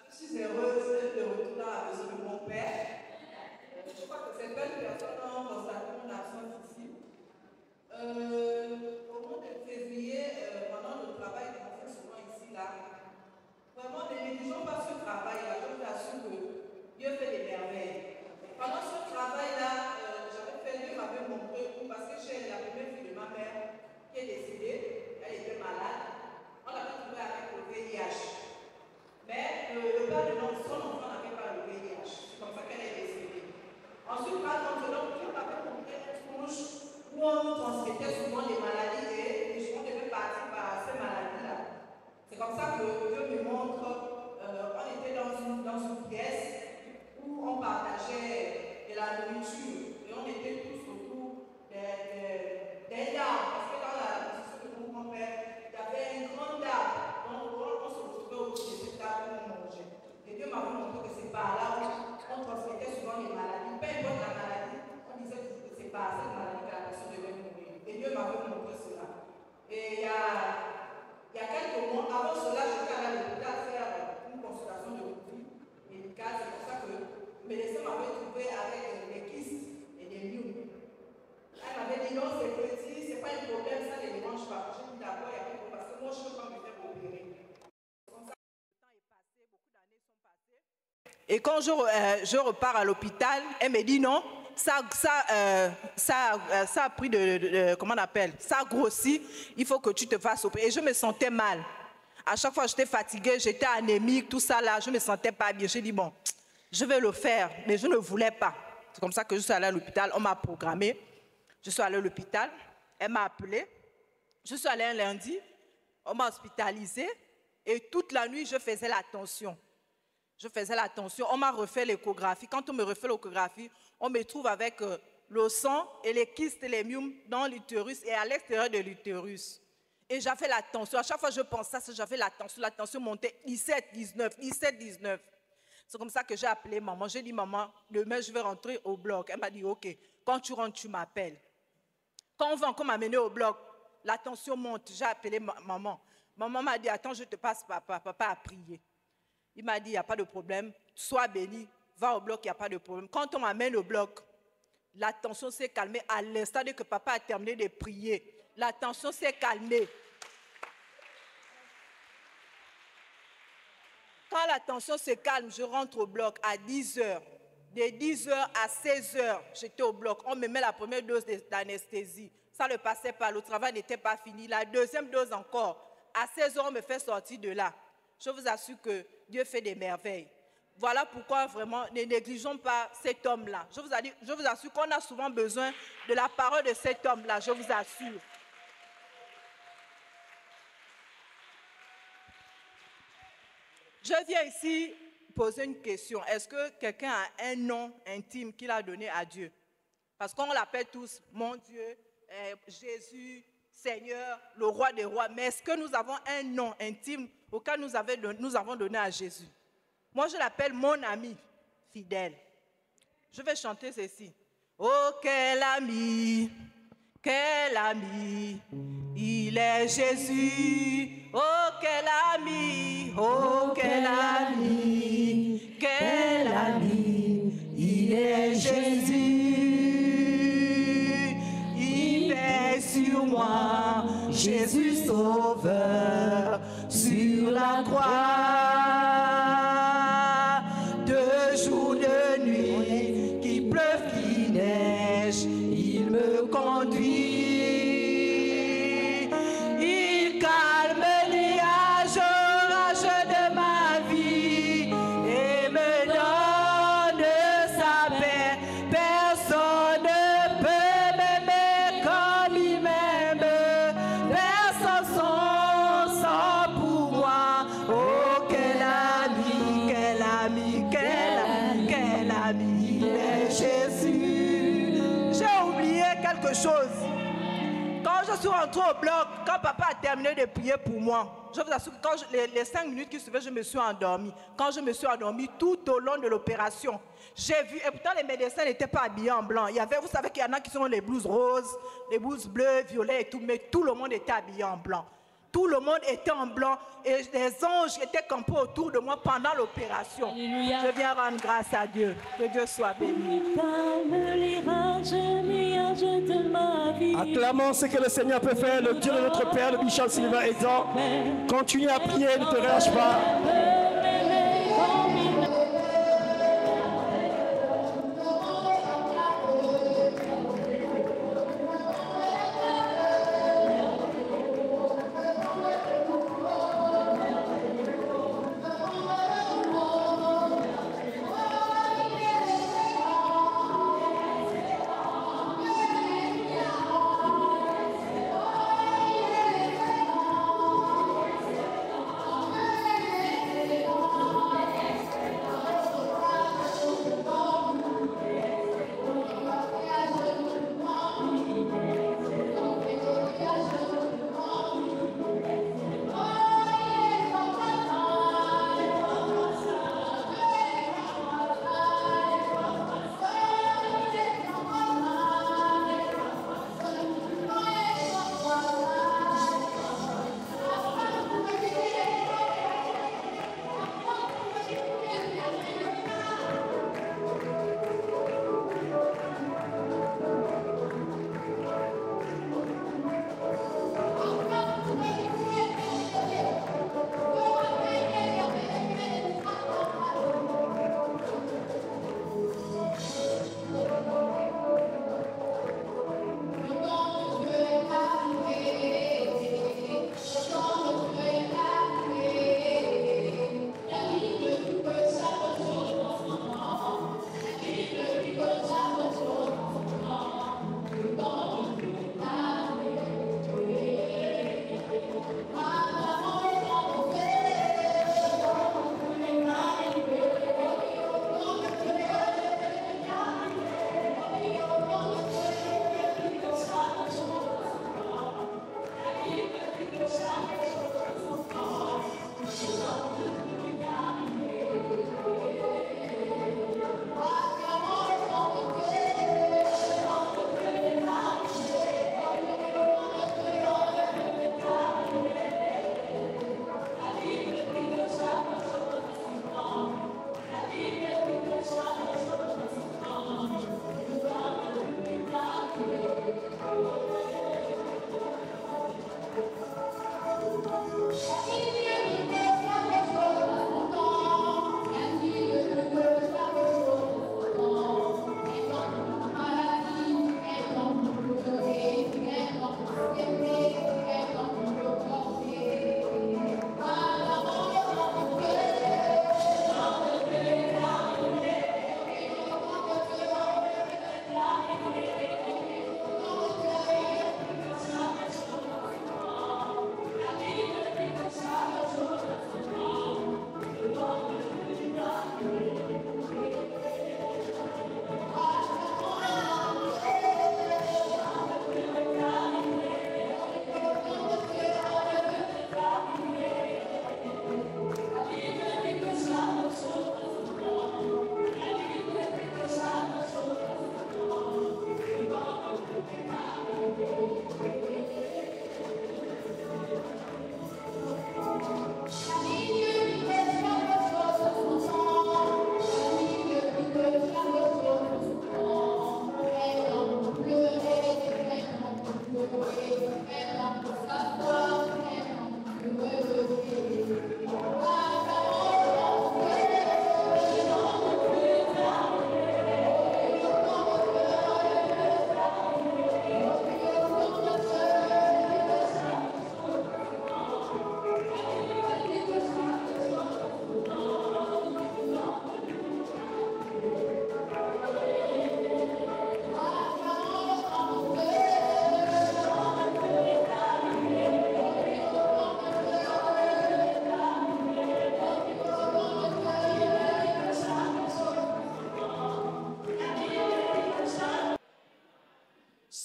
Je suis heureuse de retourner à la maison de mon père. Je crois que certaines personnes ont constaté mon absence ici. Au mois de février, pendant le travail qu'on fait souvent ici, là, vraiment, ne négligeons pas ce travail-là. Je vous assure que Dieu fait des merveilles. Pendant ce travail-là, Dieu m'avait montré, parce que j'ai la première fille de ma mère qui est décédée, elle était malade. On l'avait trouvée avec le VIH. Mais le père de son enfant n'avait pas le VIH. C'est comme ça qu'elle est décédée. Ensuite, par contre, Dieu m'avait montré une couche où on transmettait souvent des maladies et les gens devaient partir par ces maladies-là. C'est comme ça que Dieu me montre, on était dans une pièce où on partageait de la nourriture et on était tous autour des arbres. Parce que dans la position de mon grand-père, il y avait une grande arbre. Donc on se retrouvait autour de cette arbre où on mangeait. Et Dieu m'avait montré que c'est par là où on transmettait souvent les maladies. Peu importe la maladie, on disait toujours que c'est par cette maladie que la personne devait mourir. Et Dieu m'avait montré cela. Et il y a quelques mois, avant cela, j'étais allé à l'hôpital faire une consultation de routine médicale. C'est pour ça que le médecin m'avait trouvé avec des kystes et des myoses. Elle m'avait dit non, c'est petit, c'est pas un problème, ça ne dérange pas. J'ai dit d'accord, il y a quelque chose parce que moi je ne peux pas me faire opérer. Comme ça, le temps est passé, beaucoup d'années sont passées. Et quand je repars à l'hôpital, elle me dit non, ça a pris comment on appelle, ça a grossi, il faut que tu te fasses opérer. Et je me sentais mal. À chaque fois, j'étais fatiguée, j'étais anémique, tout ça là, je ne me sentais pas bien. J'ai dit bon, je vais le faire, mais je ne voulais pas. C'est comme ça que je suis allée à l'hôpital, on m'a programmé. Je suis allée à l'hôpital, elle m'a appelé. Je suis allée un lundi, on m'a hospitalisée et toute la nuit, je faisais la tension. Je faisais la tension, on m'a refait l'échographie. Quand on me refait l'échographie, on me trouve avec le sang et les kystes et les myoses dans l'utérus et à l'extérieur de l'utérus. Et j'avais la tension. À chaque fois que je pensais à ça, j'avais la tension montait 17, 19, 17, 19. C'est comme ça que j'ai appelé maman. J'ai dit, maman, demain, je vais rentrer au bloc. Elle m'a dit, OK, quand tu rentres, tu m'appelles. Quand on va encore m'amener au bloc, la tension monte. J'ai appelé maman. Maman m'a dit, attends, je te passe papa. Papa a prié. Il m'a dit, il n'y a pas de problème. Sois béni, va au bloc, il n'y a pas de problème. Quand on m'amène au bloc, la tension s'est calmée à l'instant que papa a terminé de prier. La tension s'est calmée. Quand la tension se calme, je rentre au bloc à 10 h. De 10 h à 16 h, j'étais au bloc. On me met la première dose d'anesthésie. Ça ne passait pas, le travail n'était pas fini. La deuxième dose encore. À 16 h, on me fait sortir de là. Je vous assure que Dieu fait des merveilles. Voilà pourquoi vraiment ne négligeons pas cet homme-là. Je vous assure qu'on a souvent besoin de la parole de cet homme-là, je vous assure. Je viens ici poser une question. Est-ce que quelqu'un a un nom intime qu'il a donné à Dieu? Parce qu'on l'appelle tous mon Dieu, Jésus, Seigneur, le roi des rois. Mais est-ce que nous avons un nom intime auquel nous avons donné à Jésus? Moi, je l'appelle mon ami fidèle. Je vais chanter ceci. Oh, quel ami, il est Jésus. Oh, quel ami, il est Jésus. Il est sur moi, Jésus sauveur, sur la croix. De jour, de nuit, qu'il pleuve, qu'il neige, il me conduit. Il calme les orages de ma vie et me donne sa paix. Personne ne peut m'aimer comme il m'aime. Personne sans pour moi. Oh, quel ami, quel ami, quel ami, quel ami, il est Jésus. J'ai oublié quelque chose. Quand je je suis rentrée au bloc, quand papa a terminé de prier pour moi, je vous assure que quand les 5 minutes qui suivaient, je me suis endormie. Quand je me suis endormie, tout au long de l'opération, j'ai vu, et pourtant les médecins n'étaient pas habillés en blanc. Il y avait, vous savez qu'il y en a qui sont les blouses roses, les blouses bleues, violets et tout, mais tout le monde était habillé en blanc. Tout le monde était en blanc et les anges étaient campés autour de moi pendant l'opération. Je viens rendre grâce à Dieu. Que Dieu soit béni. Acclamons ce que le Seigneur peut faire. Le Dieu de notre Père, le Bishop Sylvain Aidant. Continue à prier, ne te relâche pas.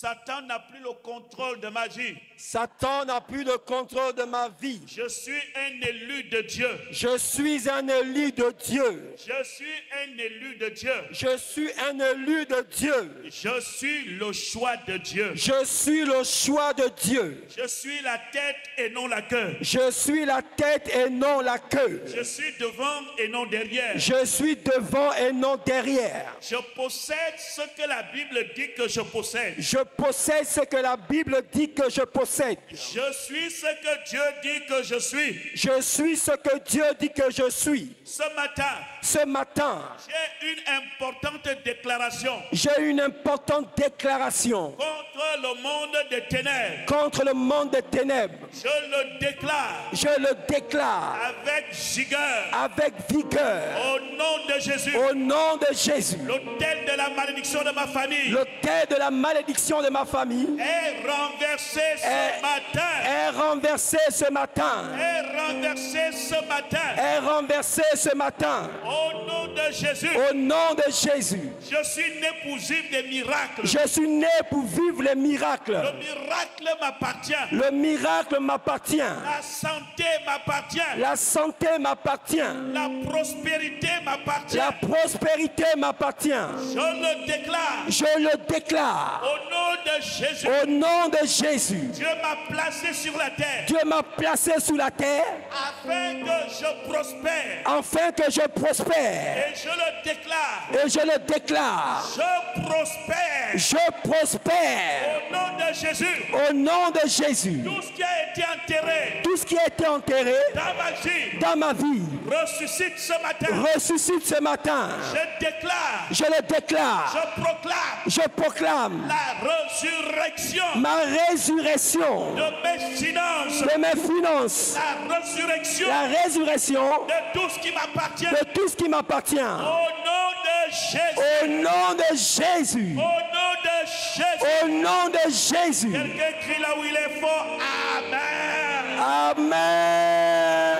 Satan n'a plus le contrôle de ma vie. Satan n'a plus le contrôle de ma vie. Je suis un élu de Dieu. Je suis un élu de Dieu. Je suis un élu de Dieu. Je suis un élu de Dieu. Je suis le choix de Dieu. Je suis le choix de Dieu. Je suis la tête et non la queue. Je suis la tête et non la queue. Je suis devant et non derrière. Je suis devant et non derrière. Je possède ce que la Bible dit que je possède. Je possède ce que la Bible dit que je possède. Je suis ce que Dieu dit que je suis. Je suis ce que Dieu dit que je suis. Ce matin, j'ai une importante déclaration. J'ai une importante déclaration. Contre le monde des ténèbres. Contre le monde des ténèbres. Je le déclare. Je le déclare. Avec vigueur. Avec vigueur. Au nom de Jésus. Au nom de Jésus. L'autel de la malédiction de ma famille. L'autel de la malédiction de ma famille. Est renversé ce matin. Est renversé ce matin. Est renversé ce matin. Est renversé ce matin. Au nom de Jésus. Au nom de Jésus. Je suis né pour vivre des miracles. Je suis né pour vivre les miracles. Le miracle m'appartient. Le miracle m'appartient. La santé m'appartient. La santé m'appartient. La prospérité m'appartient. La prospérité m'appartient. Je le déclare. Je le déclare. Au nom de Jésus. Au nom de Jésus. Dieu m'a placé sur la terre. Dieu m'a placé sur la terre. Afin que je prospère. Afin que je prospère. Et je le déclare. Et je le déclare. Je prospère. Je prospère. Au nom de Jésus. Au nom de Jésus. Tout ce qui a été enterré. Tout ce qui a été enterré dans ma vie. Dans ma vie. Ressuscite ce matin. Ressuscite ce matin. Je déclare. Je le déclare. Je proclame. Je proclame. La résurrection. Ma résurrection. De mes finances. De mes finances. La résurrection. La résurrection. De tout ce qui m'appartient. De tout ce qui m'appartient. Au nom de Jésus. Au nom de Jésus. Au nom de Jésus. Au nom de Jésus. Quelqu'un crie là où il est fort. Amen. Amen.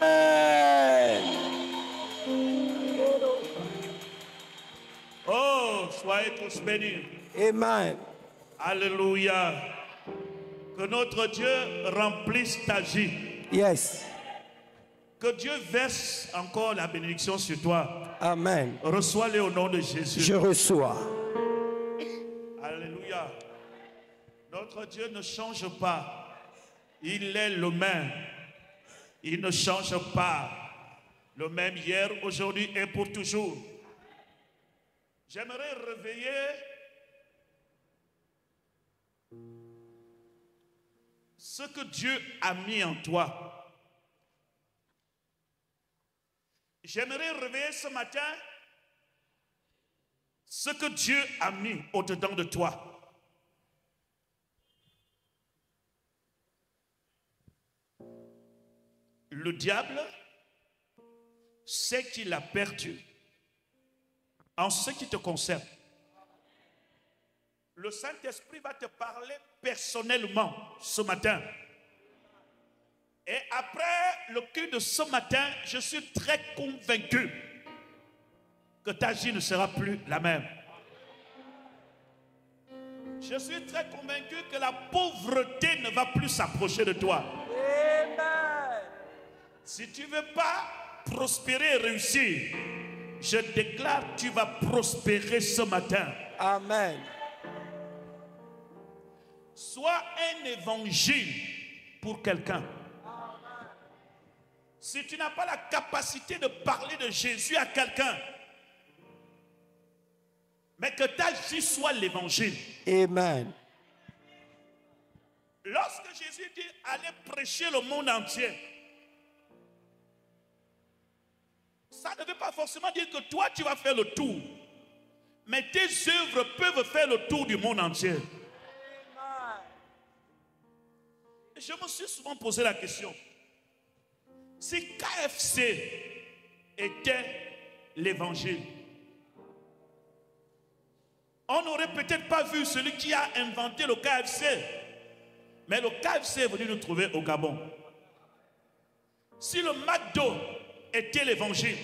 Oh, soyez tous bénis. Amen. Alléluia. Que notre Dieu remplisse ta vie. Yes. Que Dieu verse encore la bénédiction sur toi. Amen. Reçois-les au nom de Jésus. Je reçois. Alléluia. Notre Dieu ne change pas. Il est le même. Il ne change pas. Le même hier, aujourd'hui et pour toujours. J'aimerais réveiller ce que Dieu a mis en toi. J'aimerais réveiller ce matin ce que Dieu a mis au-dedans de toi. Le diable sait qu'il a perdu en ce qui te concerne. Le Saint-Esprit va te parler personnellement ce matin. Et après le culte de ce matin, je suis très convaincu que ta vie ne sera plus la même. Je suis très convaincu que la pauvreté ne va plus s'approcher de toi. Amen. Si tu ne veux pas prospérer et réussir, je déclare que tu vas prospérer ce matin. Amen. Sois un évangile pour quelqu'un. Si tu n'as pas la capacité de parler de Jésus à quelqu'un, mais que ta vie soit l'évangile. Amen. Lorsque Jésus dit allez prêcher le monde entier, ça ne veut pas forcément dire que toi tu vas faire le tour, mais tes œuvres peuvent faire le tour du monde entier. Et je me suis souvent posé la question, si KFC était l'évangile, on n'aurait peut-être pas vu celui qui a inventé le KFC, mais le KFC est venu nous trouver au Gabon. Si le McDo était l'évangile,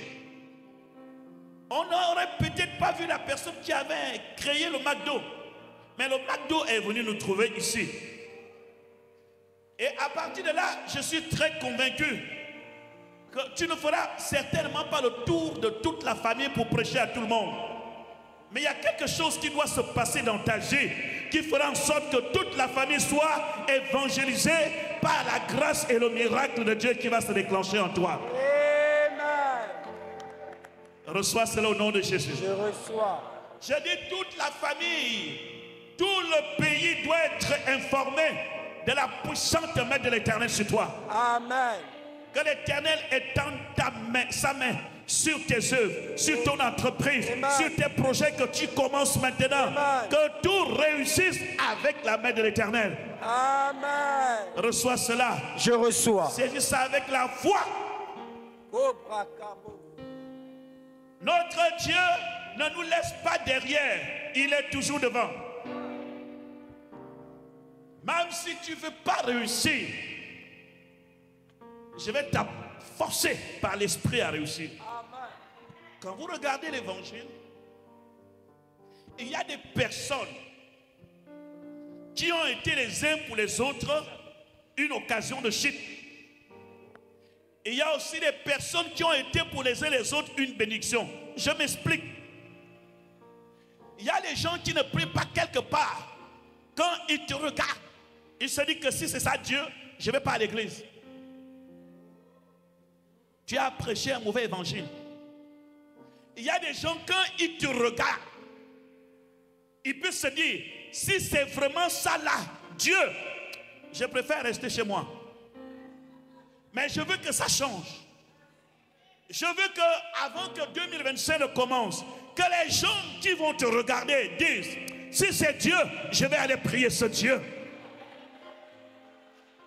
on n'aurait peut-être pas vu la personne qui avait créé le McDo, Mais le McDo est venu nous trouver ici. Et à partir de là, je suis très convaincu que tu ne feras certainement pas le tour de toute la famille pour prêcher à tout le monde. Mais il y a quelque chose qui doit se passer dans ta vie qui fera en sorte que toute la famille soit évangélisée par la grâce et le miracle de Dieu qui va se déclencher en toi. Amen. Reçois cela au nom de Jésus. Je reçois. Je dis toute la famille, tout le pays doit être informé de la puissante main de l'Éternel sur toi. Amen. Que l'Éternel étende sa main sur tes œuvres, sur ton entreprise, Amen. sur tes projets que tu commences maintenant. Amen. Que tout réussisse avec la main de l'Éternel. Amen. Reçois cela. Je reçois. Saisis ça avec la foi. Notre Dieu ne nous laisse pas derrière. Il est toujours devant. Même si tu ne veux pas réussir, je vais te forcer par l'esprit à réussir. Amen. Quand vous regardez l'évangile, il y a des personnes qui ont été les uns pour les autres une occasion de chute. Il y a aussi des personnes qui ont été pour les uns et les autres une bénédiction. Je m'explique. Il y a des gens qui ne prient pas quelque part. Quand ils te regardent, ils se disent que si c'est ça Dieu, je ne vais pas à l'église. Tu as prêché un mauvais évangile. Il y a des gens, quand ils te regardent, ils peuvent se dire, si c'est vraiment ça là, Dieu, je préfère rester chez moi. Mais je veux que ça change. Je veux que, avant que 2025 ne commence, que les gens qui vont te regarder disent, si c'est Dieu, je vais aller prier ce Dieu.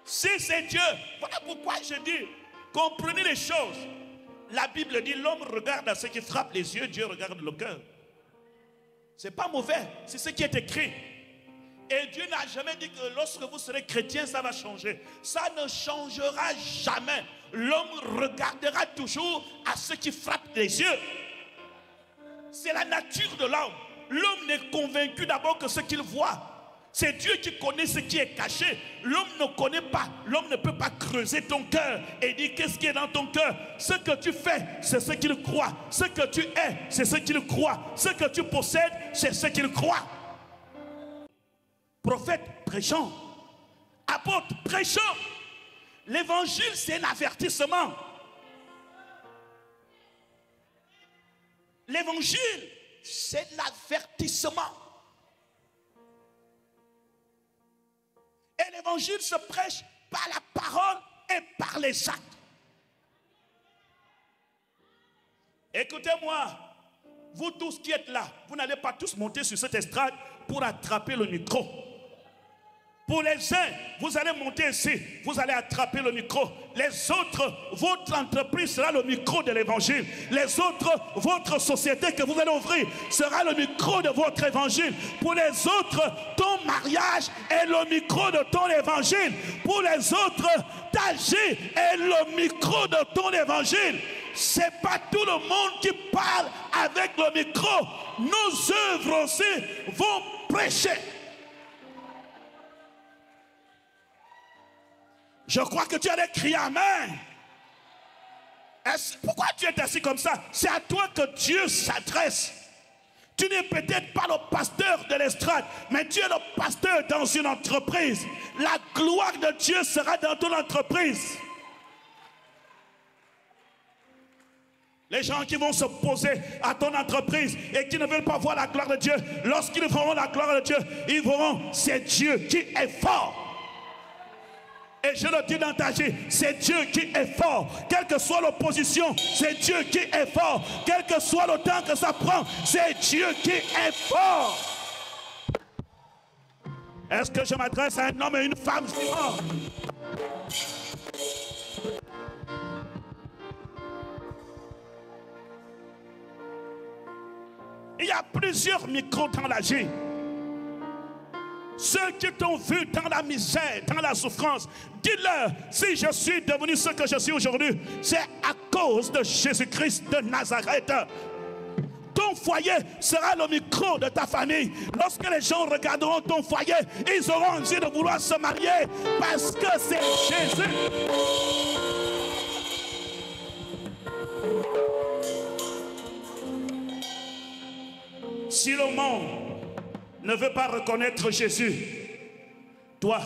Si c'est Dieu, voilà pourquoi je dis, comprenez les choses. La Bible dit, l'homme regarde à ce qui frappe les yeux, Dieu regarde le cœur. C'est pas mauvais, c'est ce qui est écrit. Et Dieu n'a jamais dit que lorsque vous serez chrétien, ça va changer. Ça ne changera jamais. L'homme regardera toujours à ce qui frappe les yeux. C'est la nature de l'homme. L'homme n'est convaincu d'abord que ce qu'il voit. C'est Dieu qui connaît ce qui est caché. L'homme ne connaît pas. L'homme ne peut pas creuser ton cœur et dire qu'est-ce qui est dans ton cœur. Ce que tu fais, c'est ce qu'il croit. Ce que tu es, c'est ce qu'il croit. Ce que tu possèdes, c'est ce qu'il croit. Prophète prêchant, apôtre prêchant. L'évangile, c'est un avertissement. L'évangile, c'est l'avertissement. Et l'évangile se prêche par la parole et par les actes. Écoutez-moi, vous tous qui êtes là, vous n'allez pas tous monter sur cette estrade pour attraper le micro. Pour les uns, vous allez monter ici, vous allez attraper le micro. Les autres, votre entreprise sera le micro de l'évangile. Les autres, votre société que vous allez ouvrir sera le micro de votre évangile. Pour les autres, ton mariage est le micro de ton évangile. Pour les autres, ta vie est le micro de ton évangile. C'est pas tout le monde qui parle avec le micro. Nos œuvres aussi vont prêcher. Je crois que tu allais crier Amen. Pourquoi tu es assis comme ça? C'est à toi que Dieu s'adresse. Tu n'es peut-être pas le pasteur de l'estrade, mais tu es le pasteur dans une entreprise. La gloire de Dieu sera dans ton entreprise. Les gens qui vont se poser à ton entreprise et qui ne veulent pas voir la gloire de Dieu, lorsqu'ils verront la gloire de Dieu, ils verront c'est Dieu qui est fort. Et je le dis dans ta vie, c'est Dieu qui est fort. Quelle que soit l'opposition, c'est Dieu qui est fort. Quel que soit le temps que ça prend, c'est Dieu qui est fort. Est-ce que je m'adresse à un homme et une femme vivants? Il y a plusieurs micros dans la vie. Ceux qui t'ont vu dans la misère, dans la souffrance, dis-leur, si je suis devenu ce que je suis aujourd'hui, c'est à cause de Jésus-Christ de Nazareth. Ton foyer sera le micro de ta famille. Lorsque les gens regarderont ton foyer, ils auront envie de vouloir se marier parce que c'est Jésus. Si le monde ne veut pas reconnaître Jésus, toi,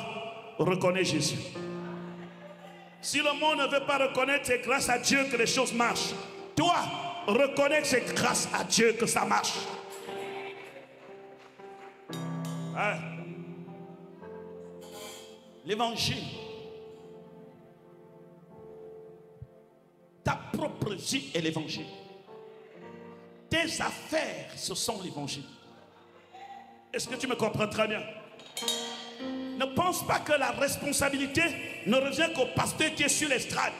reconnais Jésus. Si le monde ne veut pas reconnaître que c'est grâce à Dieu que les choses marchent, toi, reconnais que c'est grâce à Dieu que ça marche. Hein? L'évangile, ta propre vie est l'évangile. Tes affaires, ce sont l'évangile. Est-ce que tu me comprends très bien? Ne pense pas que la responsabilité ne revient qu'au pasteur qui est sur l'estrade.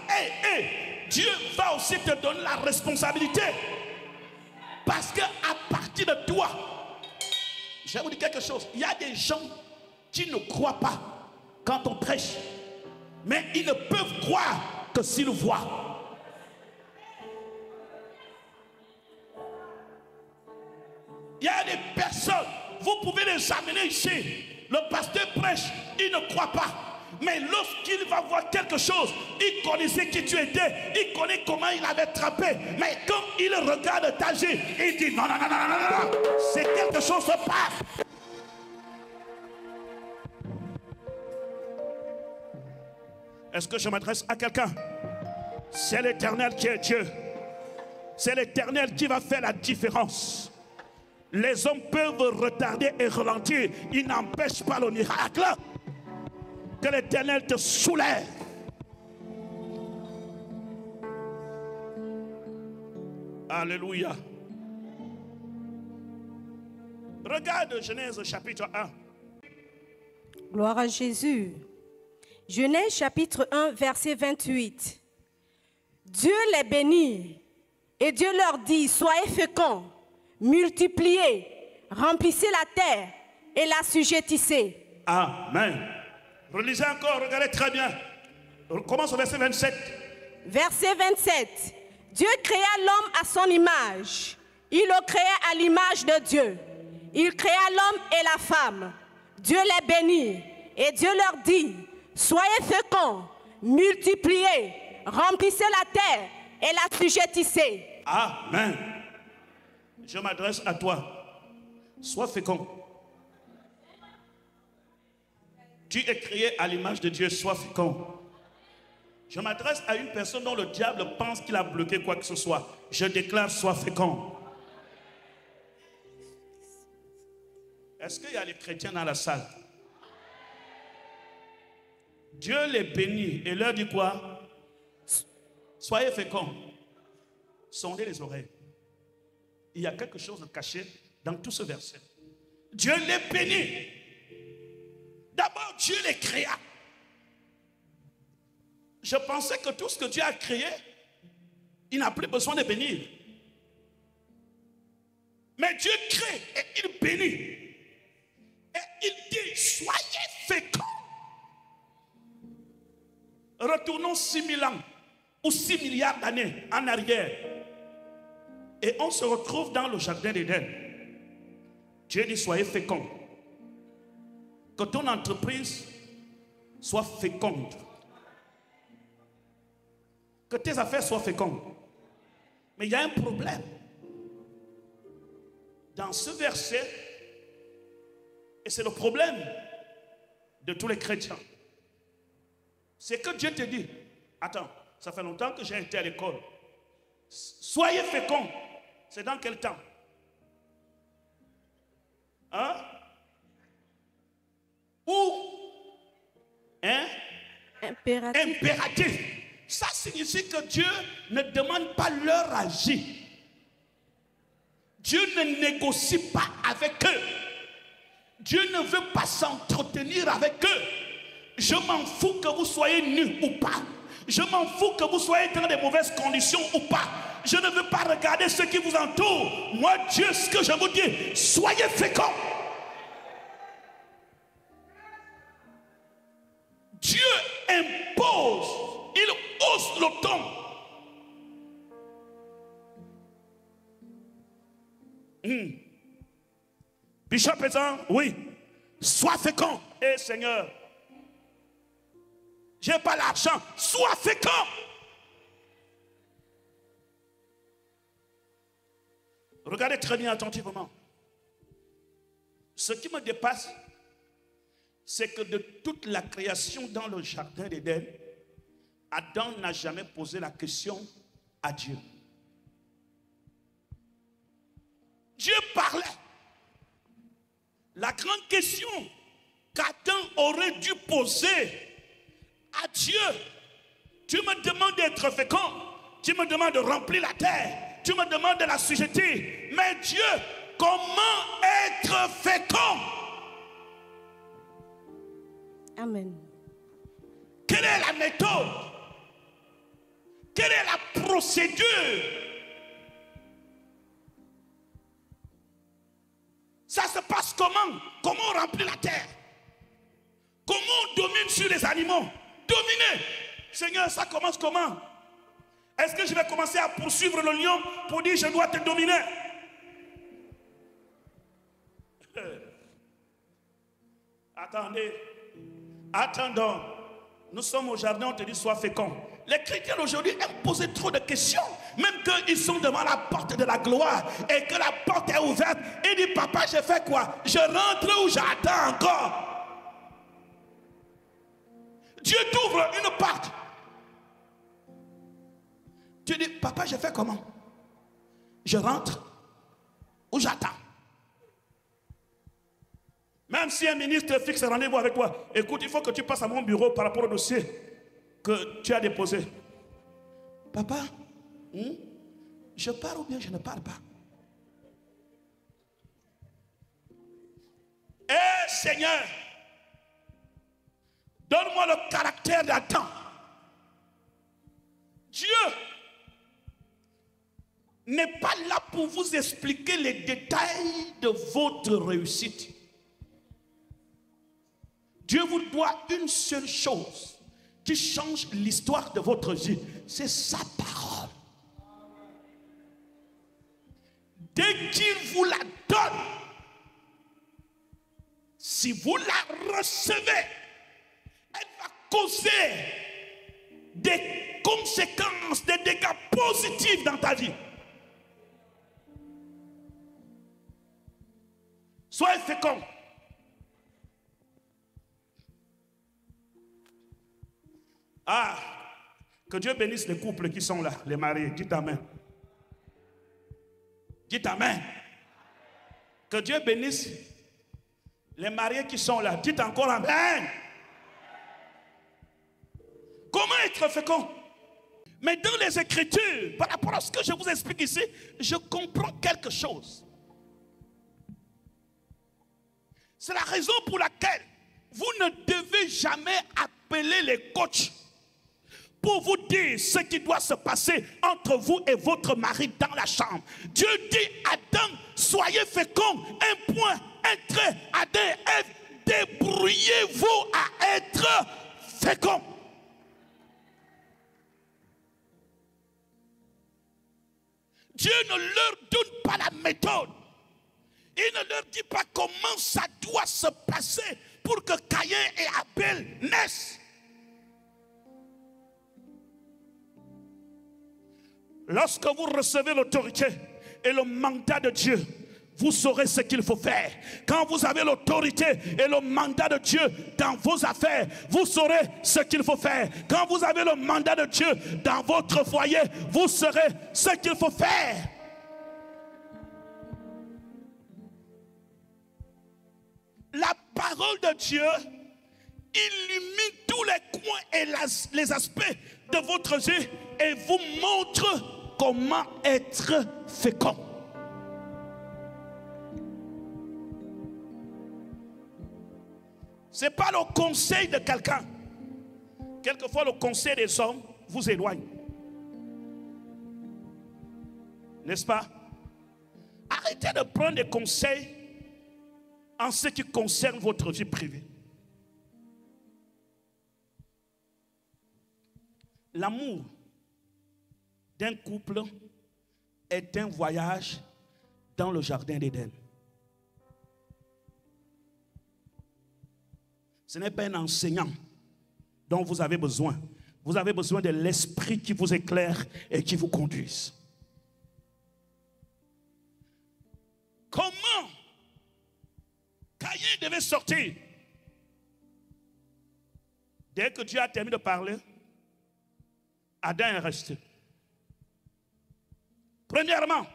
Dieu va aussi te donner la responsabilité. Parce qu'à partir de toi, je vais vous dire quelque chose. Il y a des gens qui ne croient pas quand on prêche. Mais ils ne peuvent croire que s'ils voient. Il y a des personnes, vous pouvez les amener ici. Le pasteur prêche, il ne croit pas. Mais lorsqu'il va voir quelque chose, il connaissait qui tu étais, il connaît comment il avait trappé. Mais quand il regarde ta vie, il dit non, non, non, non, non, non, non. C'est quelque chose se passe. Est-ce que je m'adresse à quelqu'un? C'est l'Éternel qui est Dieu. C'est l'Éternel qui va faire la différence. Les hommes peuvent retarder et ralentir. Ils n'empêchent pas le miracle. Que l'Éternel te soulève. Alléluia. Regarde Genèse chapitre 1. Gloire à Jésus. Genèse chapitre 1, verset 28. Dieu les bénit et Dieu leur dit, soyez féconds, multipliez, remplissez la terre et la sujettissez. Amen. Relisez encore, regardez très bien. On commence au verset 27. Verset 27. Dieu créa l'homme à son image. Il le créa à l'image de Dieu. Il créa l'homme et la femme. Dieu les bénit et Dieu leur dit, soyez féconds, multipliez, remplissez la terre et la sujettissez. Amen. Je m'adresse à toi. Sois fécond. Tu es créé à l'image de Dieu, sois fécond. Je m'adresse à une personne dont le diable pense qu'il a bloqué quoi que ce soit. Je déclare, sois fécond. Est-ce qu'il y a les chrétiens dans la salle? Dieu les bénit et leur dit quoi? Soyez féconds. Sondez les oreilles. Il y a quelque chose de caché dans tout ce verset. Dieu les bénit. D'abord, Dieu les créa. Je pensais que tout ce que Dieu a créé, il n'a plus besoin de bénir. Mais Dieu crée et il bénit. Et il dit, soyez féconds. Retournons 6000 ans ou 6 milliards d'années en arrière. Et on se retrouve dans le jardin d'Éden. Dieu dit, soyez féconds. Que ton entreprise soit féconde. Que tes affaires soient fécondes. Mais il y a un problème. Dans ce verset, et c'est le problème de tous les chrétiens, c'est que Dieu te dit, attends, ça fait longtemps que j'ai été à l'école. Soyez féconds. C'est dans quel temps? Hein? Ou impératif. Ça signifie que Dieu ne demande pas leur agir. Dieu ne négocie pas avec eux. Dieu ne veut pas s'entretenir avec eux. Je m'en fous que vous soyez nus ou pas. Je m'en fous que vous soyez dans de mauvaises conditions ou pas. Je ne veux pas regarder ceux qui vous entourent. Moi, Dieu, ce que je vous dis, soyez féconds. Dieu impose, il hausse le ton. Bishop Ezan, oui. Sois fécond. Eh Seigneur, j'ai pas l'argent. Sois fécond. Regardez très bien attentivement. Ce qui me dépasse, c'est que de toute la création dans le jardin d'Éden, Adam n'a jamais posé la question à Dieu. Dieu parlait. La grande question qu'Adam aurait dû poser à Dieu: tu me demandes d'être fécond, tu me demandes de remplir la terre, tu me demandes de la sujeter, mais Dieu, comment être fécond? Amen. Quelle est la méthode? Quelle est la procédure? Ça se passe comment? Comment on remplit la terre? Comment on domine sur les animaux? Dominer. Seigneur, ça commence comment? Est-ce que je vais commencer à poursuivre le lion pour dire je dois te dominer? Attendez. Attendons. Nous sommes au jardin, on te dit sois fécond. Les chrétiens aujourd'hui aiment poser trop de questions. Même qu'ils sont devant la porte de la gloire et que la porte est ouverte, ils disent papa, j'ai fait quoi? Je rentre ou j'attends encore? Dieu t'ouvre une porte. Tu dis papa, j'ai fait comment? Je rentre ou j'attends? Même si un ministre fixe un rendez-vous avec toi, écoute, il faut que tu passes à mon bureau par rapport au dossier que tu as déposé. Papa, je pars ou bien je ne pars pas? Eh Seigneur, donne-moi le caractère d'Adam. Dieu n'est pas là pour vous expliquer les détails de votre réussite. Dieu vous doit une seule chose qui change l'histoire de votre vie. C'est sa parole. Dès qu'il vous la donne, si vous la recevez, elle va causer des conséquences, des dégâts positifs dans ta vie. Soyez fécond. Ah, que Dieu bénisse les couples qui sont là, les mariés. Dites amen. Dites amen. Que Dieu bénisse les mariés qui sont là. Dites encore amen. Comment être fécond? Mais dans les Écritures, par rapport à ce que je vous explique ici, je comprends quelque chose. C'est la raison pour laquelle vous ne devez jamais appeler les coachs pour vous dire ce qui doit se passer entre vous et votre mari dans la chambre. Dieu dit à Adam, soyez féconds, un point, un trait, Adam, débrouillez-vous à être féconds. Dieu ne leur donne pas la méthode. Il ne leur dit pas comment ça doit se passer pour que Caïn et Abel naissent. Lorsque vous recevez l'autorité et le mandat de Dieu, vous saurez ce qu'il faut faire. Quand vous avez l'autorité et le mandat de Dieu dans vos affaires, vous saurez ce qu'il faut faire. Quand vous avez le mandat de Dieu dans votre foyer, vous saurez ce qu'il faut faire. La parole de Dieu illumine tous les coins et les aspects de votre vie et vous montre comment être fécond. Ce n'est pas le conseil de quelqu'un. Quelquefois, le conseil des hommes vous éloigne. N'est-ce pas? Arrêtez de prendre des conseils en ce qui concerne votre vie privée. L'amour d'un couple est un voyage dans le jardin d'Éden. Ce n'est pas un enseignant dont vous avez besoin. Vous avez besoin de l'esprit qui vous éclaire et qui vous conduise. Comment Caïn devait sortir? Dès que Dieu a terminé de parler, Adam est resté. Premièrement,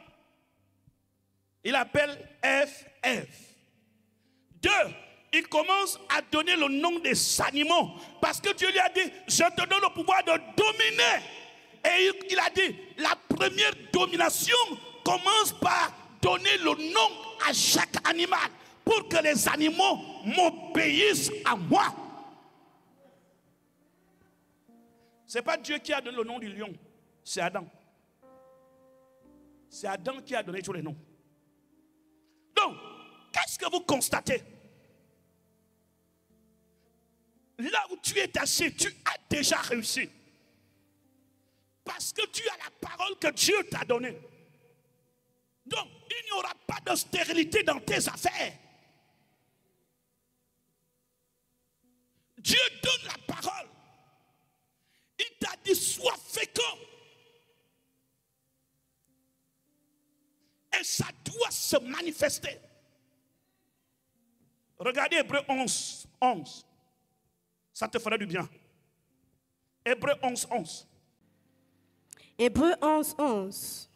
il appelle Ève. 2, il commence à donner le nom des animaux. Parce que Dieu lui a dit, je te donne le pouvoir de dominer. Et il a dit, la première domination commence par donner le nom à chaque animal. Pour que les animaux m'obéissent à moi. Ce n'est pas Dieu qui a donné le nom du lion, c'est Adam. C'est Adam qui a donné tous les noms. Donc, qu'est-ce que vous constatez? Là où tu es assis, tu as déjà réussi. Parce que tu as la parole que Dieu t'a donnée. Donc, il n'y aura pas de stérilité dans tes affaires. Dieu donne la parole. Il t'a dit, sois fécond. Et ça doit se manifester. Regardez Hébreux 11. Ça te fera du bien. Hébreux 11. Hébreux 11.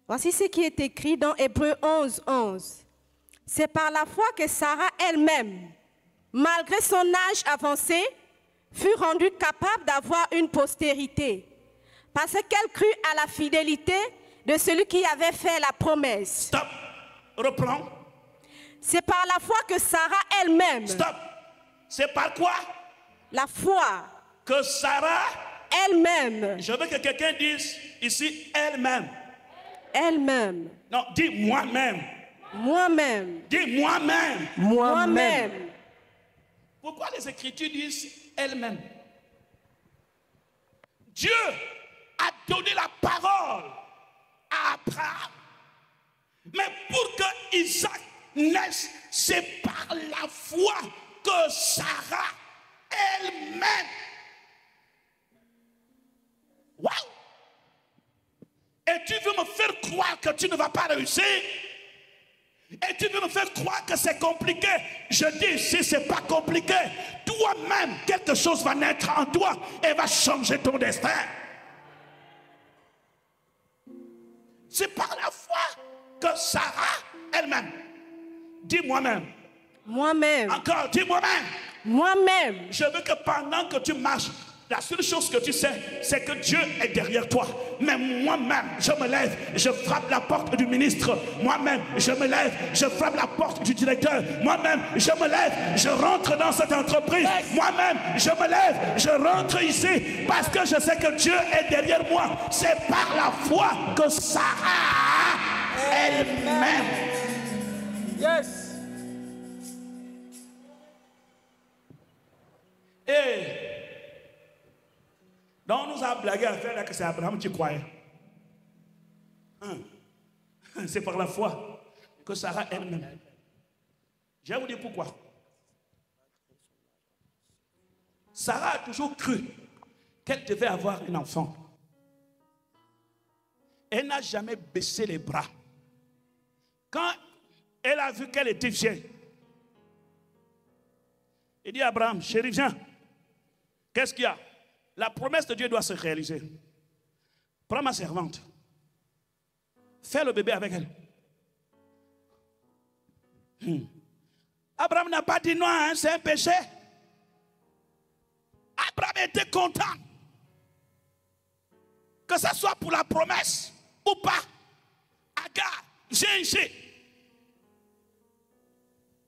Voici ce qui est écrit dans Hébreux 11. C'est par la foi que Sarah elle-même, malgré son âge avancé, fut rendue capable d'avoir une postérité, parce qu'elle crut à la fidélité de celui qui avait fait la promesse. Stop. Reprends. C'est par la foi que Sarah elle-même. Stop. C'est par quoi? La foi. Que Sarah elle-même. Je veux que quelqu'un dise ici elle-même. Elle-même. Non, dis moi-même. Moi-même. Dis moi-même. Moi-même. Pourquoi les Écritures disent elle-même? Dieu a donné la parole à Abraham. Mais pour que Isaac naisse, c'est par la foi que Sarah elle-même. Waouh! Et tu veux me faire croire que tu ne vas pas réussir? Et tu veux me faire croire que c'est compliqué? Je dis ici, c'est pas compliqué. Toi-même, quelque chose va naître en toi et va changer ton destin. C'est par la foi que Sarah elle-même. Dis moi-même. Moi-même. Encore, dis moi-même. Moi-même. Je veux que pendant que tu marches, la seule chose que tu sais, c'est que Dieu est derrière toi. Mais moi-même, je me lève, je frappe la porte du ministre. Moi-même, je me lève, je frappe la porte du directeur. Moi-même, je me lève, je rentre dans cette entreprise. Moi-même, je me lève, je rentre ici. Parce que je sais que Dieu est derrière moi. C'est par la foi que Sarah elle-même. Yes. Et donc on nous a blagué à faire là que c'est Abraham qui croyait. C'est par la foi que Sarah elle-même. Je vais vous dire pourquoi. Sarah a toujours cru qu'elle devait avoir un enfant. Elle n'a jamais baissé les bras. Quand elle a vu qu'elle était vieille, il dit à Abraham, chérie, viens. Qu'est-ce qu'il y a? La promesse de Dieu doit se réaliser. Prends ma servante. Fais le bébé avec elle. Abraham n'a pas dit non, hein, c'est un péché. Abraham était content. Que ce soit pour la promesse ou pas. Agar, viens ici.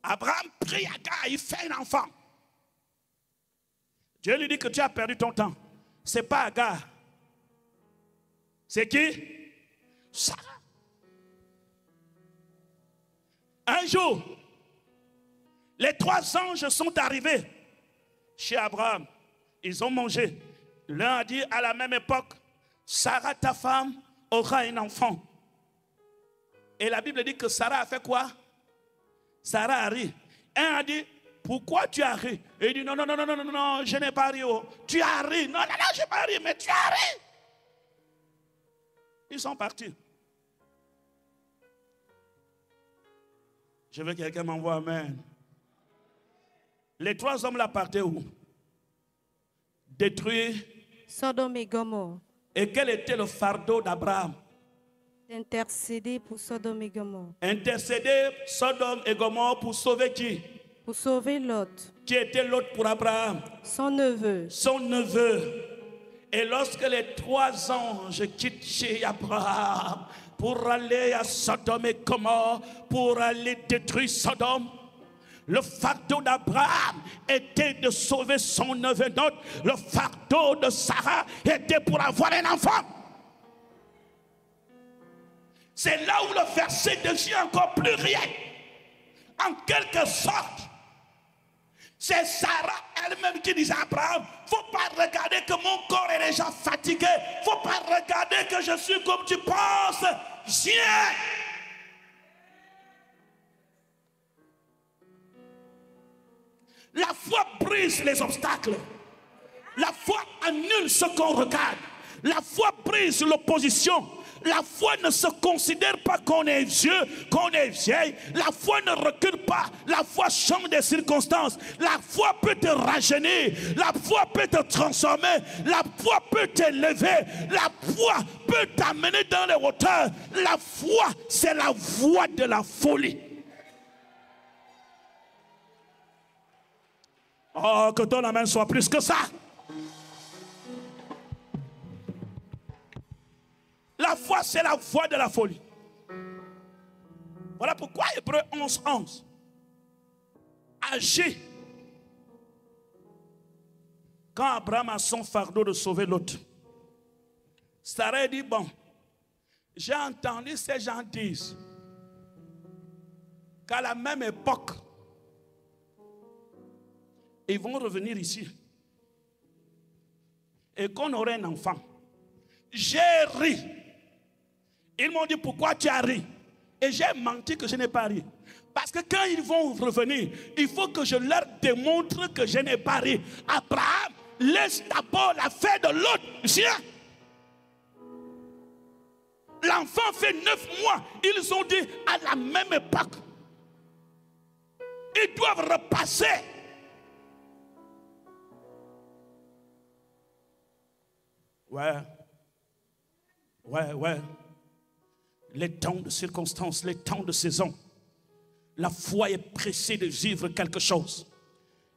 Abraham prie Agar, il fait un enfant. Dieu lui dit que tu as perdu ton temps. C'est pas Agar. C'est qui? Sarah. Un jour, les 3 anges sont arrivés chez Abraham. Ils ont mangé. L'un a dit à la même époque, Sarah, ta femme, aura un enfant. Et la Bible dit que Sarah a fait quoi? Sarah a ri. Un a dit, pourquoi tu as ri? Et il dit, non, non, non, non, non, non, non, je n'ai pas ri. Oh. Tu as ri. Non, non, non, je n'ai pas ri, mais tu as ri. Ils sont partis. Je veux que quelqu'un m'envoie amen. Les 3 hommes là partaient où? Détruire. Sodome et Gomorrhe. Et quel était le fardeau d'Abraham? Intercéder pour Sodome et Gomorrhe. Intercéder Sodome et Gomorrhe pour sauver qui? Pour sauver Lot. Qui était l'autre pour Abraham? Son neveu. Son neveu. Et lorsque les 3 anges quittent chez Abraham pour aller à Sodome et Gomorrhe, pour aller détruire Sodome, le fardeau d'Abraham était de sauver son neveu. Le fardeau de Sarah était pour avoir un enfant. C'est là où le verset devient encore plus réel. En quelque sorte, c'est Sarah elle-même qui disait à Abraham, il ne faut pas regarder que mon corps est déjà fatigué. Il ne faut pas regarder que je suis comme tu penses. Viens. La foi brise les obstacles. La foi annule ce qu'on regarde. La foi brise l'opposition. La foi ne se considère pas qu'on est vieux, qu'on est vieille. La foi ne recule pas. La foi change des circonstances. La foi peut te rajeunir. La foi peut te transformer. La foi peut t'élever. La foi peut t'amener dans les hauteurs. La foi, c'est la voie de la folie. Oh, que ton amen soit plus que ça. La foi, c'est la voie de la folie. Voilà pourquoi Hébreux 11:11 agit quand Abraham a son fardeau de sauver l'autre. Sarah dit, bon, j'ai entendu ces gens dire qu'à la même époque, ils vont revenir ici et qu'on aurait un enfant. J'ai ri. Ils m'ont dit, pourquoi tu as ri? Et j'ai menti que je n'ai pas ri. Parce que quand ils vont revenir, il faut que je leur démontre que je n'ai pas ri. Abraham, laisse d'abord l'affaire de l'autre. Viens. L'enfant fait 9 mois. Ils ont dit, à la même époque, ils doivent repasser. Ouais. Les temps de circonstances, les temps de saison. La foi est pressée de vivre quelque chose.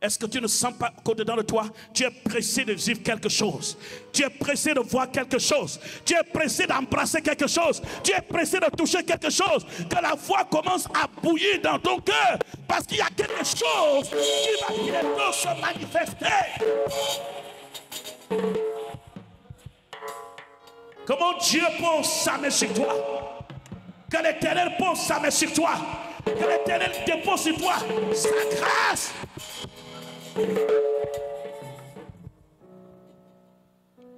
Est-ce que tu ne sens pas qu'au-dedans de toi, tu es pressé de vivre quelque chose? Tu es pressé de voir quelque chose. Tu es pressé d'embrasser quelque chose. Tu es pressé de toucher quelque chose. Que la foi commence à bouillir dans ton cœur. Parce qu'il y a quelque chose qui va bientôt se manifester. Que mon Dieu pose sa main sur toi. Que l'Éternel pose sa main sur toi. Que l'Éternel dépose sur toi sa grâce.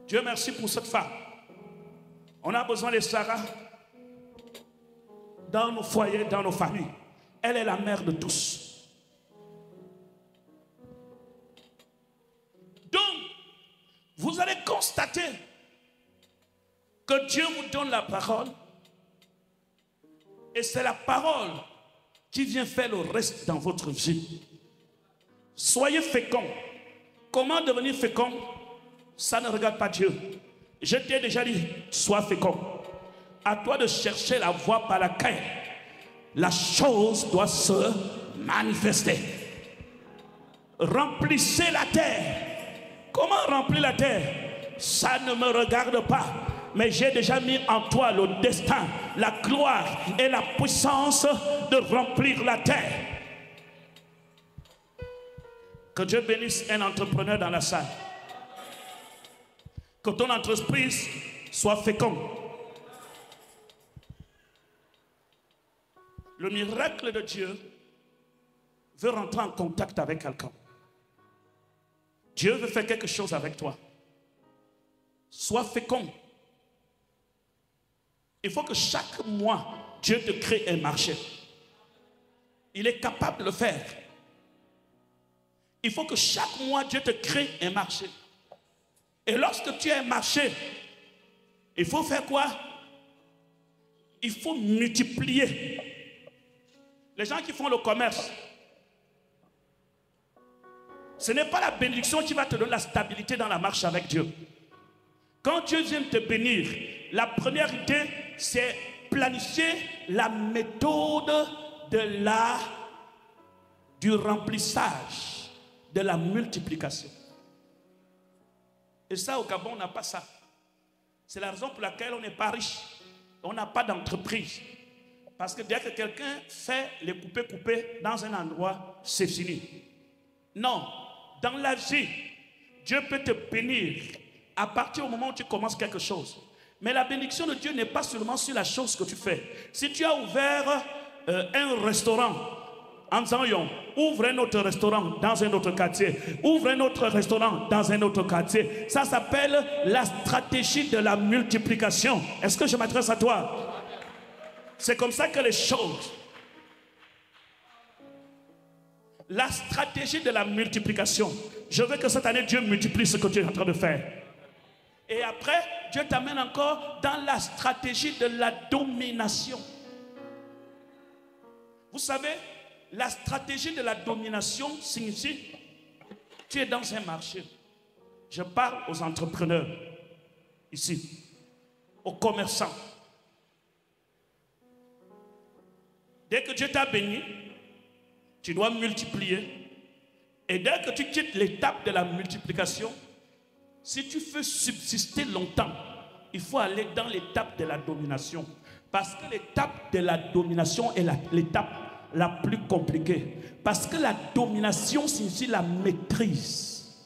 Dieu merci pour cette femme. On a besoin de Sarah dans nos foyers, dans nos familles. Elle est la mère de tous. Donc, vous allez constater que Dieu vous donne la parole et c'est la parole qui vient faire le reste dans votre vie. Soyez féconds. Comment devenir fécond? Ça ne regarde pas Dieu. Je t'ai déjà dit, sois fécond. À toi de chercher la voie par laquelle la chose doit se manifester. Remplissez la terre. Comment remplir la terre? Ça ne me regarde pas. Mais j'ai déjà mis en toi le destin, la gloire et la puissance de remplir la terre. Que Dieu bénisse un entrepreneur dans la salle. Que ton entreprise soit féconde. Le miracle de Dieu veut rentrer en contact avec quelqu'un. Dieu veut faire quelque chose avec toi. Sois fécond. Il faut que chaque mois, Dieu te crée un marché. Il est capable de le faire. il faut que chaque mois, Dieu te crée un marché. Et lorsque tu as un marché, il faut faire quoi? Il faut multiplier. Les gens qui font le commerce, ce n'est pas la bénédiction qui va te donner la stabilité dans la marche avec Dieu. Quand Dieu vient te bénir, la première idée, c'est planifier la méthode du remplissage, de la multiplication. Et ça, au Gabon, on n'a pas ça. C'est la raison pour laquelle on n'est pas riche. On n'a pas d'entreprise. Parce que dès que quelqu'un fait les couper dans un endroit, c'est fini. Non, dans la vie, Dieu peut te bénir à partir du moment où tu commences quelque chose. Mais la bénédiction de Dieu n'est pas seulement sur la chose que tu fais. Si tu as ouvert un restaurant en Zion, ouvre un autre restaurant dans un autre quartier, ouvre un autre restaurant dans un autre quartier. Ça s'appelle la stratégie de la multiplication. Est-ce que je m'adresse à toi? C'est comme ça que les choses. La stratégie de la multiplication. Je veux que cette année, Dieu multiplie ce que tu es en train de faire. Et après, Dieu t'amène encore dans la stratégie de la domination. Vous savez, la stratégie de la domination signifie, tu es dans un marché. Je parle aux entrepreneurs, ici, aux commerçants. Dès que Dieu t'a béni, tu dois multiplier. Et dès que tu quittes l'étape de la multiplication, si tu veux subsister longtemps, il faut aller dans l'étape de la domination. Parce que l'étape de la domination est l'étape la plus compliquée. Parce que la domination signifie la maîtrise.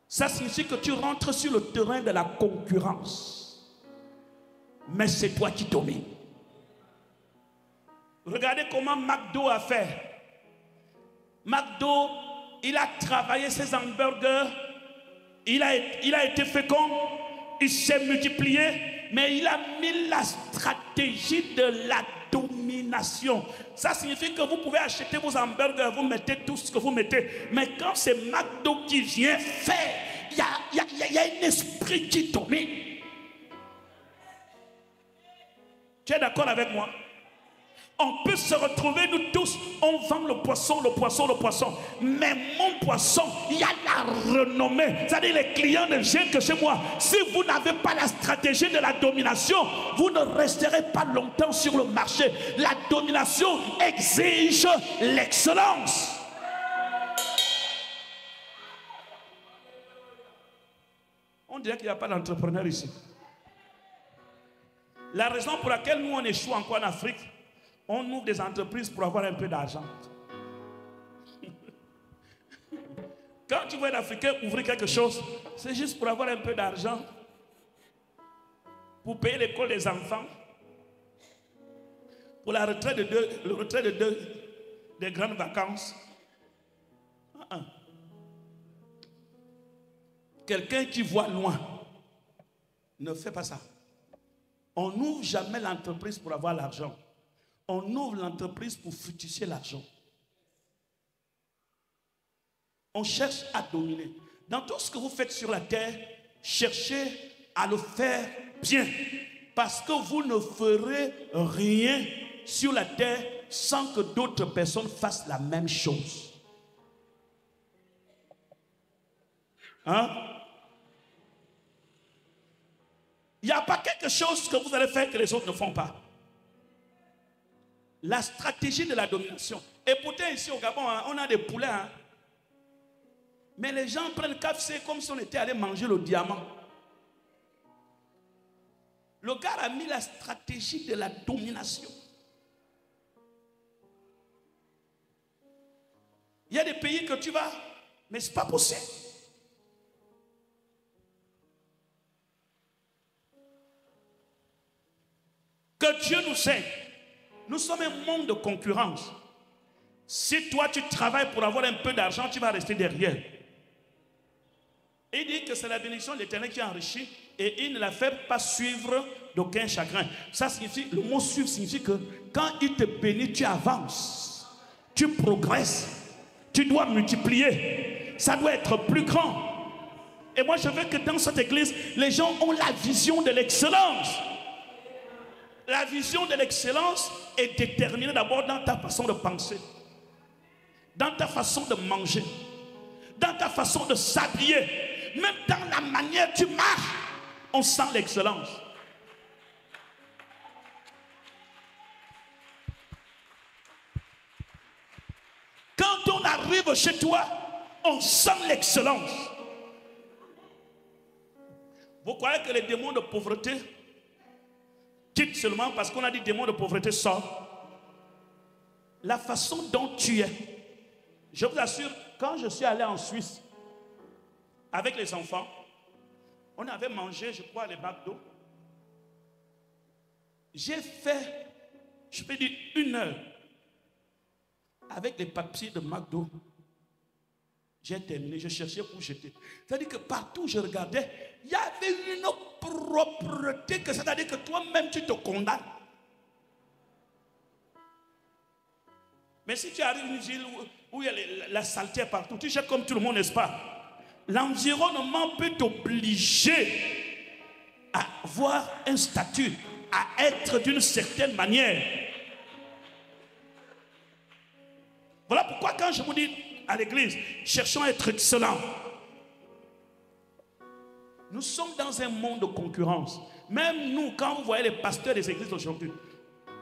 Ça signifie que tu rentres sur le terrain de la concurrence. Mais c'est toi qui domines. Regardez comment McDo a fait. McDo, il a travaillé ses hamburgers. Il a été fécond, il s'est multiplié, mais il a mis la stratégie de la domination. Ça signifie que vous pouvez acheter vos hamburgers, vous mettez tout ce que vous mettez, mais quand c'est McDo qui vient faire, il y a un esprit qui domine. Tu es d'accord avec moi? On peut se retrouver, nous tous, on vend le poisson. Mais mon poisson, il y a la renommée. C'est-à-dire les clients ne viennent que chez moi. Si vous n'avez pas la stratégie de la domination, vous ne resterez pas longtemps sur le marché. La domination exige l'excellence. On dirait qu'il n'y a pas d'entrepreneur ici. La raison pour laquelle nous on échoue encore en Afrique, on ouvre des entreprises pour avoir un peu d'argent. Quand tu vois un Africain ouvrir quelque chose, c'est juste pour avoir un peu d'argent, pour payer l'école des enfants, pour le retrait des grandes vacances. Quelqu'un qui voit loin ne fait pas ça. On n'ouvre jamais l'entreprise pour avoir l'argent. On ouvre l'entreprise pour fructifier l'argent. On cherche à dominer. Dans tout ce que vous faites sur la terre, cherchez à le faire bien. Parce que vous ne ferez rien sur la terre sans que d'autres personnes fassent la même chose. Hein? Il n'y a pas quelque chose que vous allez faire que les autres ne font pas. La stratégie de la domination. Et pourtant ici au Gabon, hein, on a des poulets. Hein. Mais les gens prennent le KFC comme si on était allé manger le diamant. Le gars a mis la stratégie de la domination. Il y a des pays que tu vas, mais ce n'est pas possible. Que Dieu nous aide. Nous sommes un monde de concurrence. Si toi tu travailles pour avoir un peu d'argent, tu vas rester derrière. Il dit que c'est la bénédiction de l'Éternel qui enrichit et il ne la fait pas suivre d'aucun chagrin. Ça signifie, le mot suivre signifie que quand il te bénit, tu avances, tu progresses. Tu dois multiplier. Ça doit être plus grand. Et moi, je veux que dans cette église, les gens ont la vision de l'excellence. La vision de l'excellence est déterminée d'abord dans ta façon de penser, dans ta façon de manger, dans ta façon de s'habiller, même dans la manière dont tu marches, on sent l'excellence. Quand on arrive chez toi, on sent l'excellence. Vous croyez que les démons de pauvreté quittent seulement parce qu'on a dit démons de pauvreté sort? La façon dont tu es. Je vous assure, quand je suis allé en Suisse avec les enfants, on avait mangé, je crois, les McDo. J'ai fait, je peux dire, 1 heure avec les papiers de McDo. J'ai terminé, je cherchais où j'étais. C'est-à-dire que partout où je regardais, il y avait une propreté, que c'est-à-dire que toi-même tu te condamnes. Mais si tu arrives dans une ville où il y a la saleté partout, tu jettes comme tout le monde, n'est-ce pas? L'environnement peut t'obliger à avoir un statut, à être d'une certaine manière. Voilà pourquoi quand je vous dis à l'église, cherchons à être excellents. Nous sommes dans un monde de concurrence. Même nous, quand vous voyez les pasteurs des églises d'aujourd'hui,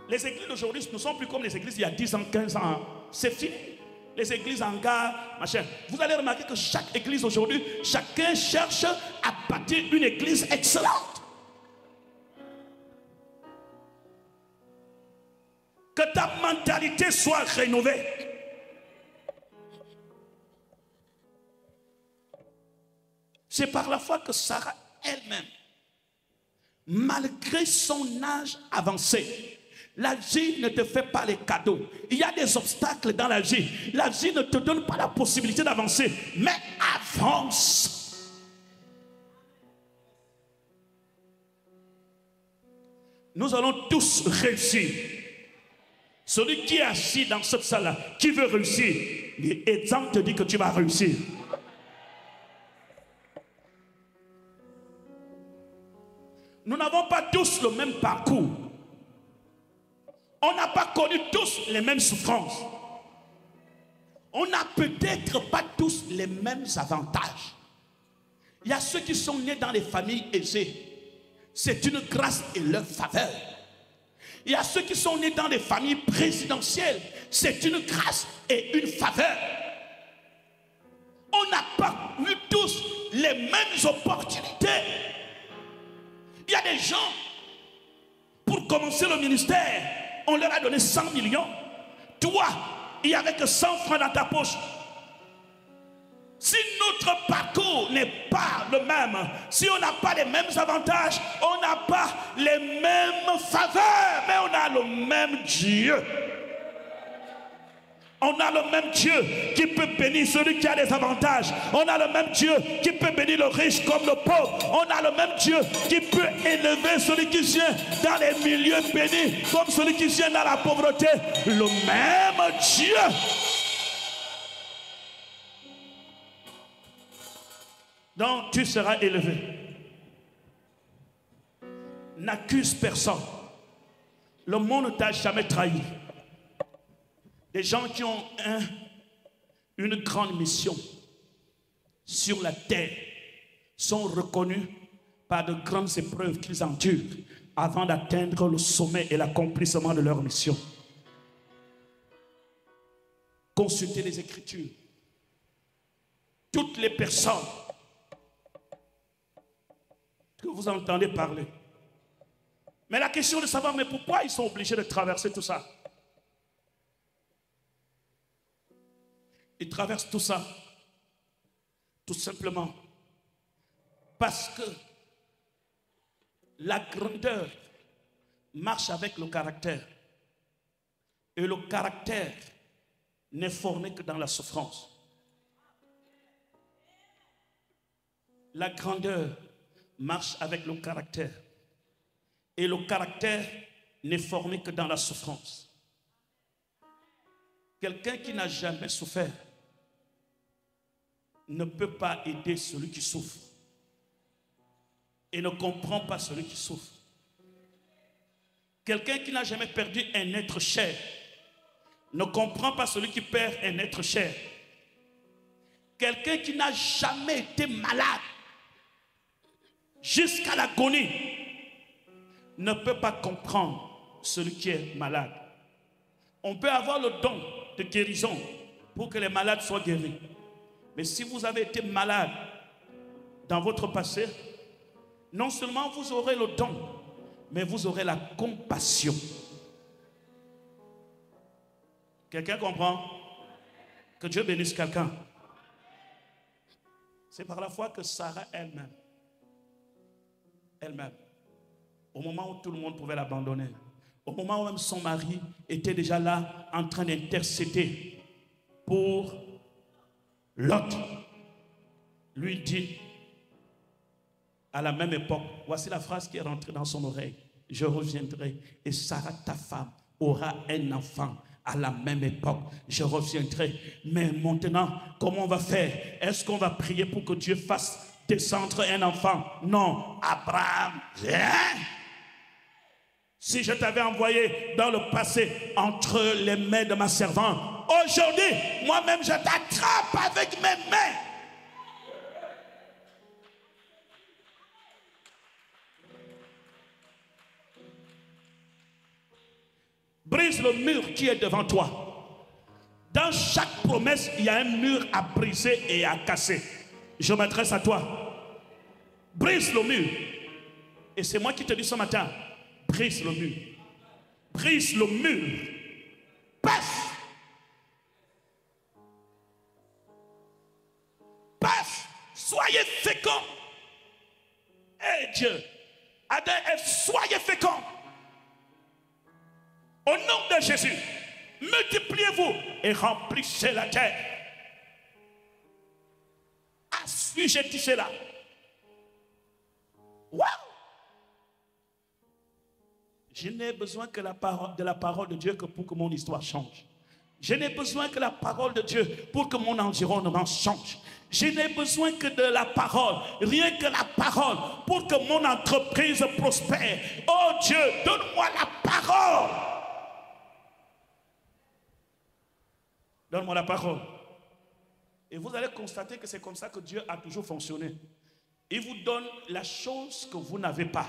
les églises d'aujourd'hui ne sont plus comme les églises il y a 10 ans, 15 ans. C'est fini. Les églises en gare, machin. Vous allez remarquer que chaque église aujourd'hui, chacun cherche à bâtir une église excellente. Que ta mentalité soit rénovée. C'est par la foi que Sarah elle-même, malgré son âge avancé, la vie ne te fait pas les cadeaux. Il y a des obstacles dans la vie. La vie ne te donne pas la possibilité d'avancer, mais avance. Nous allons tous réussir. Celui qui est assis dans cette salle-là, qui veut réussir, l'exemple te dit que tu vas réussir. Nous n'avons pas tous le même parcours. On n'a pas connu tous les mêmes souffrances. On n'a peut-être pas tous les mêmes avantages. Il y a ceux qui sont nés dans les familles aisées. C'est une grâce et leur faveur. Il y a ceux qui sont nés dans des familles présidentielles. C'est une grâce et une faveur. On n'a pas eu tous les mêmes opportunités. Il y a des gens, pour commencer le ministère, on leur a donné 100 millions. Toi, il n'y avait que 100 francs dans ta poche. Si notre parcours n'est pas le même, si on n'a pas les mêmes avantages, on n'a pas les mêmes faveurs, mais on a le même Dieu. On a le même Dieu qui peut bénir celui qui a des avantages. On a le même Dieu qui peut bénir le riche comme le pauvre. On a le même Dieu qui peut élever celui qui vient dans les milieux bénis comme celui qui vient dans la pauvreté. Le même Dieu. Donc tu seras élevé. N'accuse personne. Le monde ne t'a jamais trahi. Des gens qui ont une grande mission sur la terre sont reconnus par de grandes épreuves qu'ils endurent avant d'atteindre le sommet et l'accomplissement de leur mission. Consultez les Écritures. Toutes les personnes que vous entendez parler. Mais la question est de savoir, mais pourquoi ils sont obligés de traverser tout ça? Ils traversent tout ça tout simplement parce que la grandeur marche avec le caractère. Et le caractère n'est formé que dans la souffrance. La grandeur marche avec le caractère. Et le caractère n'est formé que dans la souffrance. Quelqu'un qui n'a jamais souffert ne peut pas aider celui qui souffre et ne comprend pas celui qui souffre. Quelqu'un qui n'a jamais perdu un être cher ne comprend pas celui qui perd un être cher. Quelqu'un qui n'a jamais été malade jusqu'à l'agonie ne peut pas comprendre celui qui est malade. On peut avoir le don de guérison pour que les malades soient guéris. Mais si vous avez été malade dans votre passé, non seulement vous aurez le don, mais vous aurez la compassion. Quelqu'un comprend? Que Dieu bénisse quelqu'un. C'est par la foi que Sarah elle-même, au moment où tout le monde pouvait l'abandonner, au moment où même son mari était déjà là en train d'intercéder pour Lot, lui dit à la même époque, voici la phrase qui est rentrée dans son oreille: je reviendrai et Sarah ta femme aura un enfant à la même époque. Je reviendrai. Mais maintenant, comment on va faire? Est-ce qu'on va prier pour que Dieu fasse descendre un enfant? Non. Abraham, viens. Si je t'avais envoyé dans le passé entre les mains de ma servante, aujourd'hui, moi-même, je t'attrape avec mes mains. Brise le mur qui est devant toi. Dans chaque promesse, il y a un mur à briser et à casser. Je m'adresse à toi. Brise le mur. Et c'est moi qui te dis ce matin, brise le mur. Brise le mur. Passe. Passe. Soyez féconds. Eh Dieu. Adam et Ève, soyez féconds. Au nom de Jésus, multipliez-vous et remplissez la terre. Assujettissez-la. Waouh! Je n'ai besoin que de la parole de Dieu que pour que mon histoire change. Je n'ai besoin que la parole de Dieu pour que mon environnement change. Je n'ai besoin que de la parole, rien que la parole, pour que mon entreprise prospère. Oh Dieu, donne-moi la parole. Donne-moi la parole. Et vous allez constater que c'est comme ça que Dieu a toujours fonctionné. Il vous donne la chose que vous n'avez pas.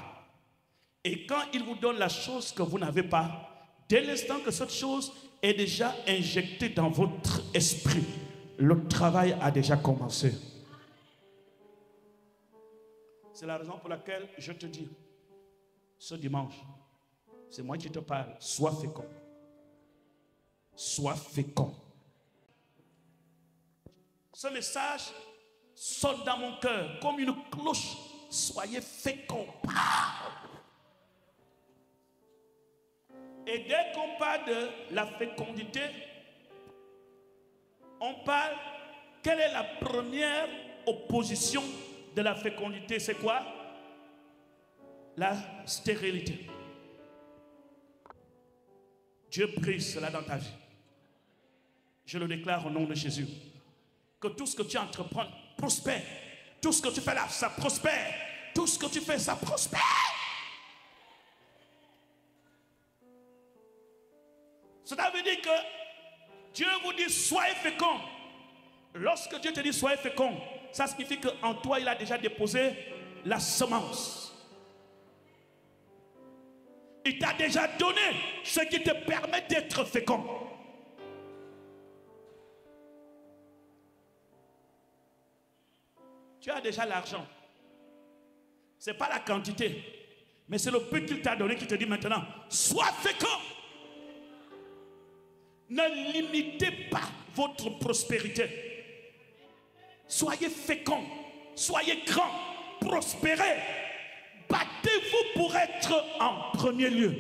Et quand il vous donne la chose que vous n'avez pas, dès l'instant que cette chose est déjà injectée dans votre esprit, le travail a déjà commencé. C'est la raison pour laquelle je te dis, ce dimanche, c'est moi qui te parle, sois fécond. Sois fécond. Ce message sonne dans mon cœur comme une cloche. Soyez féconds. Et dès qu'on parle de la fécondité, on parle, quelle est la première opposition de la fécondité? C'est quoi? La stérilité. Dieu brise cela dans ta vie. Je le déclare au nom de Jésus. Que tout ce que tu entreprends prospère. Tout ce que tu fais là, ça prospère. Tout ce que tu fais, ça prospère. Cela veut dire que Dieu vous dit soyez féconds. Lorsque Dieu te dit soyez féconds, ça signifie qu'en toi il a déjà déposé la semence. Il t'a déjà donné ce qui te permet d'être fécond. Tu as déjà l'argent. Ce n'est pas la quantité, mais c'est le peu qu'il t'a donné qui te dit maintenant, sois fécond. Ne limitez pas votre prospérité. Soyez fécond, soyez grand, prospérez. Battez-vous pour être en premier lieu.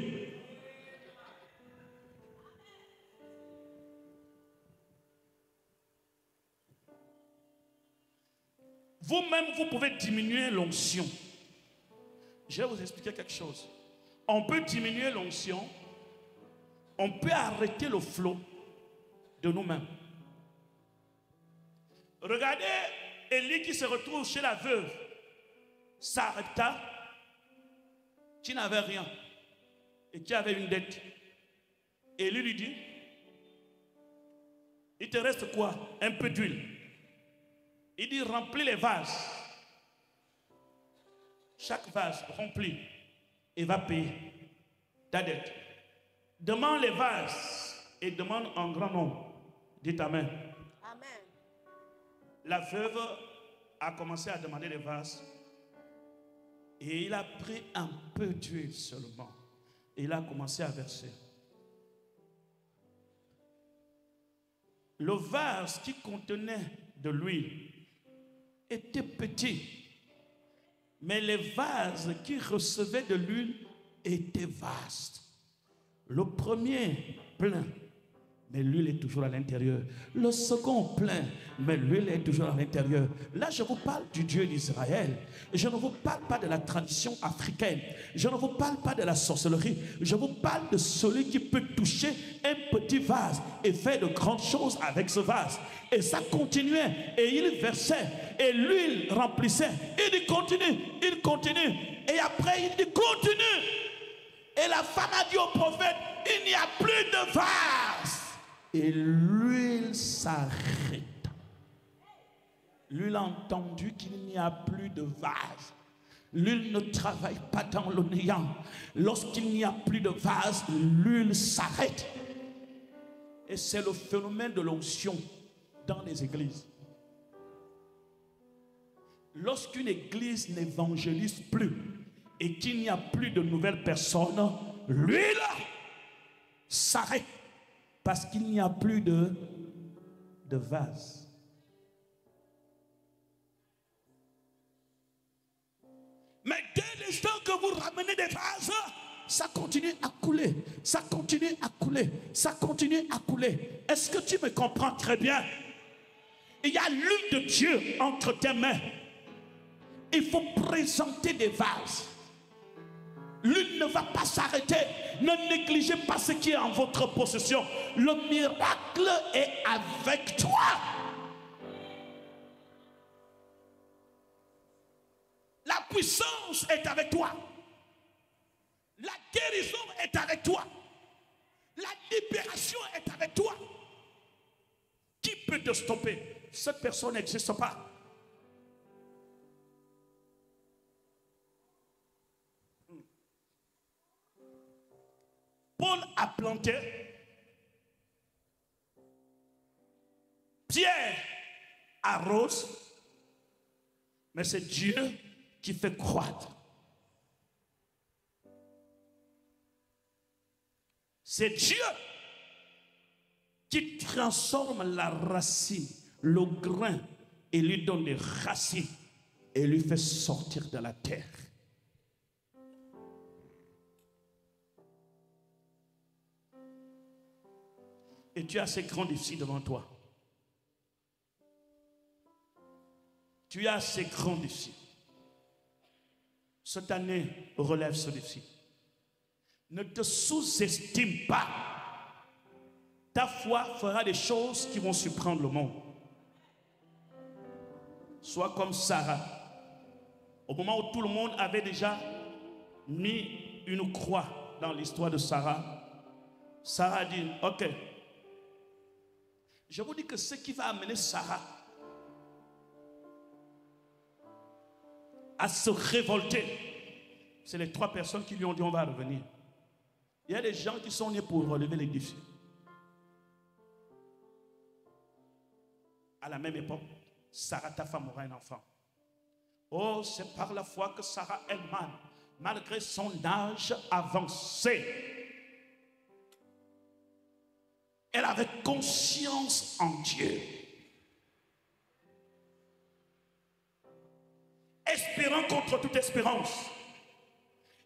Vous-même, vous pouvez diminuer l'onction. Je vais vous expliquer quelque chose. On peut diminuer l'onction. On peut arrêter le flot de nous-mêmes. Regardez Élie qui se retrouve chez la veuve, Sarepta, qui n'avait rien et qui avait une dette. Élie lui dit, il te reste quoi? Un peu d'huile. Il dit, remplis les vases. Chaque vase rempli et va payer ta dette. Demande les vases et demande en grand nombre. Dites Amen. Amen. La veuve a commencé à demander les vases et il a pris un peu d'huile seulement. Et il a commencé à verser. Le vase qui contenait de l'huile était petit. Mais les vases qui recevaient de l'huile étaient vastes. Le premier plein, mais l'huile est toujours à l'intérieur. Le second plein, mais l'huile est toujours à l'intérieur. Là, je vous parle du Dieu d'Israël. Je ne vous parle pas de la tradition africaine. Je ne vous parle pas de la sorcellerie. Je vous parle de celui qui peut toucher un petit vase et faire de grandes choses avec ce vase. Et ça continuait. Et il versait. Et l'huile remplissait. Il dit continue. Il continue. Et après, il dit continue. Et la femme a dit au prophète, il n'y a plus de vase. Et l'huile s'arrête. L'huile a entendu qu'il n'y a plus de vase. L'huile ne travaille pas dans le néant. Lorsqu'il n'y a plus de vase, l'huile s'arrête. Et c'est le phénomène de l'onction dans les églises. Lorsqu'une église n'évangélise plus et qu'il n'y a plus de nouvelles personnes, l'huile s'arrête. Parce qu'il n'y a plus de vase. Mais dès l'instant que vous ramenez des vases, ça continue à couler. Ça continue à couler. Ça continue à couler. Est-ce que tu me comprends très bien? Il y a l'huile de Dieu entre tes mains. Il faut présenter des vases. L'huile ne va pas s'arrêter. Ne négligez pas ce qui est en votre possession. Le miracle est avec toi. La puissance est avec toi. La guérison est avec toi. La libération est avec toi. Qui peut te stopper? Cette personne n'existe pas. Paul a planté, Pierre arrose, mais c'est Dieu qui fait croître. C'est Dieu qui transforme la racine, le grain, et lui donne des racines et lui fait sortir de la terre. Et tu as ces grands défis devant toi. Tu as ces grands défis. Cette année, relève ce défi. Ne te sous-estime pas. Ta foi fera des choses qui vont surprendre le monde. Sois comme Sarah. Au moment où tout le monde avait déjà mis une croix dans l'histoire de Sarah, Sarah a dit, ok, je vous dis que ce qui va amener Sarah à se révolter, c'est les 3 personnes qui lui ont dit on va revenir. Il y a des gens qui sont nés pour relever les défis. À la même époque, Sarah, ta femme, aura un enfant. Oh, c'est par la foi que Sarah elle-même, malgré son âge avancé, elle avait conscience en Dieu. Espérant contre toute espérance.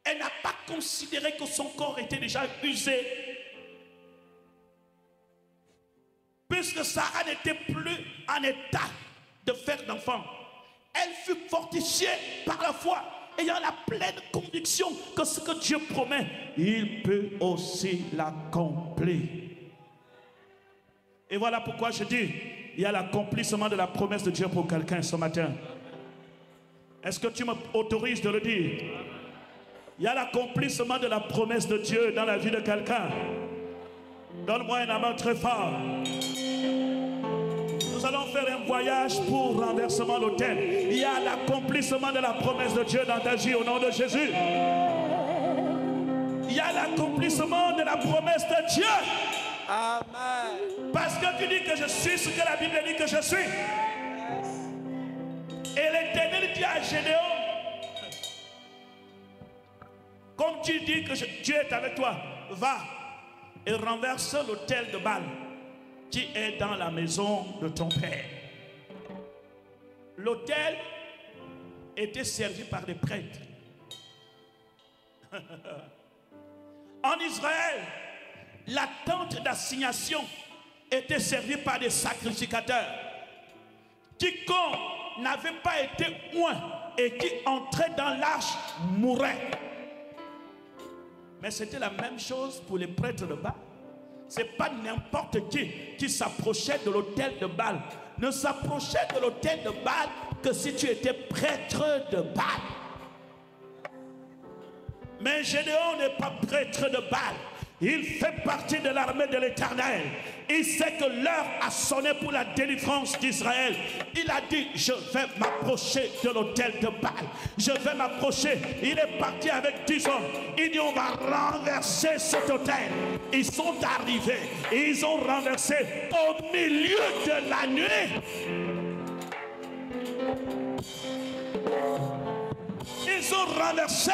Elle n'a pas considéré que son corps était déjà usé. Puisque Sarah n'était plus en état de faire d'enfant. Elle fut fortifiée par la foi, ayant la pleine conviction que ce que Dieu promet, il peut aussi l'accomplir. Et voilà pourquoi je dis, il y a l'accomplissement de la promesse de Dieu pour quelqu'un ce matin. Est-ce que tu m'autorises de le dire? Il y a l'accomplissement de la promesse de Dieu dans la vie de quelqu'un. Donne-moi un amen très fort. Nous allons faire un voyage pour renversement l'autel. Il y a l'accomplissement de la promesse de Dieu dans ta vie au nom de Jésus. Il y a l'accomplissement de la promesse de Dieu. Amen. Parce que tu dis que je suis ce que la Bible dit que je suis. Et l'Éternel dit à Gédéon, comme tu dis que Dieu est avec toi, va et renverse l'autel de Baal qui est dans la maison de ton père. L'autel était servi par des prêtres. En Israël, la tente d'assignation était servie par des sacrificateurs. Quiconque n'avait pas été oint et qui entrait dans l'arche mourait. Mais c'était la même chose pour les prêtres de Baal. Ce n'est pas n'importe qui s'approchait de l'autel de Baal. Ne s'approchait de l'autel de Baal que si tu étais prêtre de Baal. Mais Gédéon n'est pas prêtre de Baal. Il fait partie de l'armée de l'Éternel. Il sait que l'heure a sonné pour la délivrance d'Israël. Il a dit, je vais m'approcher de l'autel de Baal. Je vais m'approcher. Il est parti avec 10 hommes. Il dit, on va renverser cet autel. Ils sont arrivés. Et ils ont renversé au milieu de la nuit. Ils ont renversé.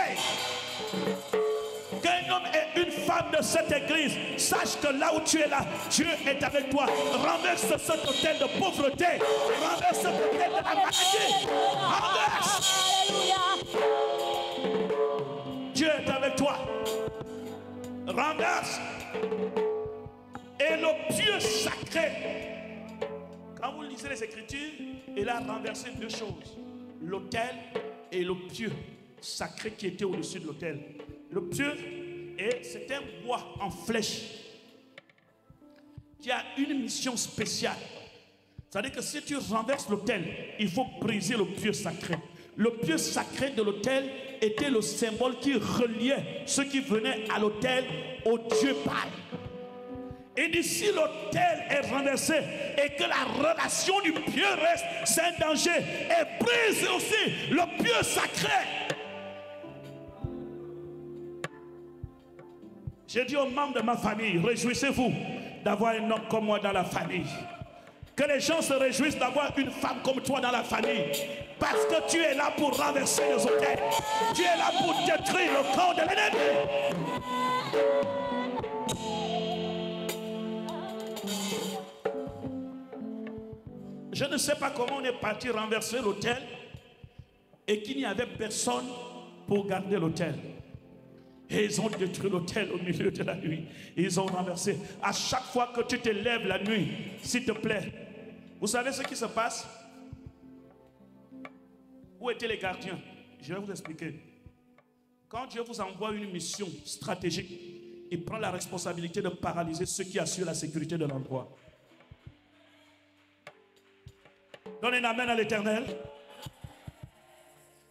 Qu'un homme et une femme de cette église sache que là où tu es là, Dieu est avec toi. Renverse cet autel de pauvreté. Renverse cet autel de la maladie. Renverse. Dieu est avec toi. Renverse. Et le pieu sacré. Quand vous lisez les Écritures, il a renversé deux choses. L'autel et le pieu sacré qui était au-dessus de l'autel. Le pieu, c'est un bois en flèche qui a une mission spéciale. C'est-à-dire que si tu renverses l'autel, il faut briser le pieu sacré. Le pieu sacré de l'autel était le symbole qui reliait ceux qui venaient à l'autel au dieu Baal. Et d'ici l'autel est renversé et que la relation du pieu reste, c'est un danger. Et brise aussi le pieu sacré. J'ai dit aux membres de ma famille, réjouissez-vous d'avoir un homme comme moi dans la famille. Que les gens se réjouissent d'avoir une femme comme toi dans la famille. Parce que tu es là pour renverser les autels. Tu es là pour détruire le corps de l'ennemi. Je ne sais pas comment on est parti renverser l'autel et qu'il n'y avait personne pour garder l'autel. Et ils ont détruit l'autel au milieu de la nuit. Ils ont renversé. À chaque fois que tu te lèves la nuit, s'il te plaît, vous savez ce qui se passe? Où étaient les gardiens? Je vais vous expliquer. Quand Dieu vous envoie une mission stratégique, il prend la responsabilité de paralyser ceux qui assurent la sécurité de l'endroit. Donne un amen à l'Éternel.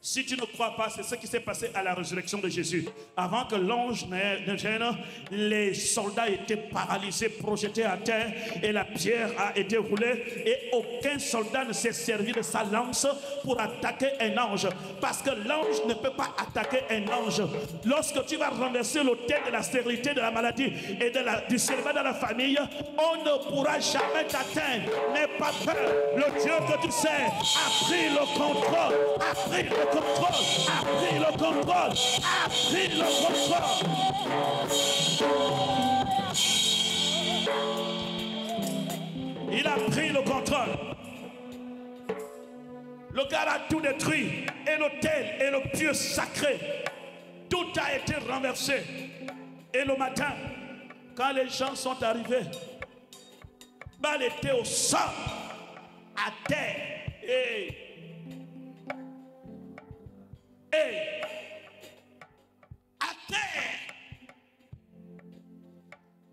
Si tu ne crois pas, c'est ce qui s'est passé à la résurrection de Jésus. Avant que l'ange ne vienne, les soldats étaient paralysés, projetés à terre et la pierre a été roulée et aucun soldat ne s'est servi de sa lance pour attaquer un ange. Parce que l'ange ne peut pas attaquer un ange. Lorsque tu vas renverser l'autel de la stérilité, de la maladie et du célibat dans la famille, on ne pourra jamais t'atteindre. N'aie pas peur. Le Dieu que tu sais a pris le contrôle, a pris le contrôle, a pris le contrôle, a pris le contrôle. Il a pris le contrôle. Le gars a tout détruit, et l'autel et le pieu sacré, tout a été renversé. Et le matin, quand les gens sont arrivés, Baal était au sol, à terre, et à terre,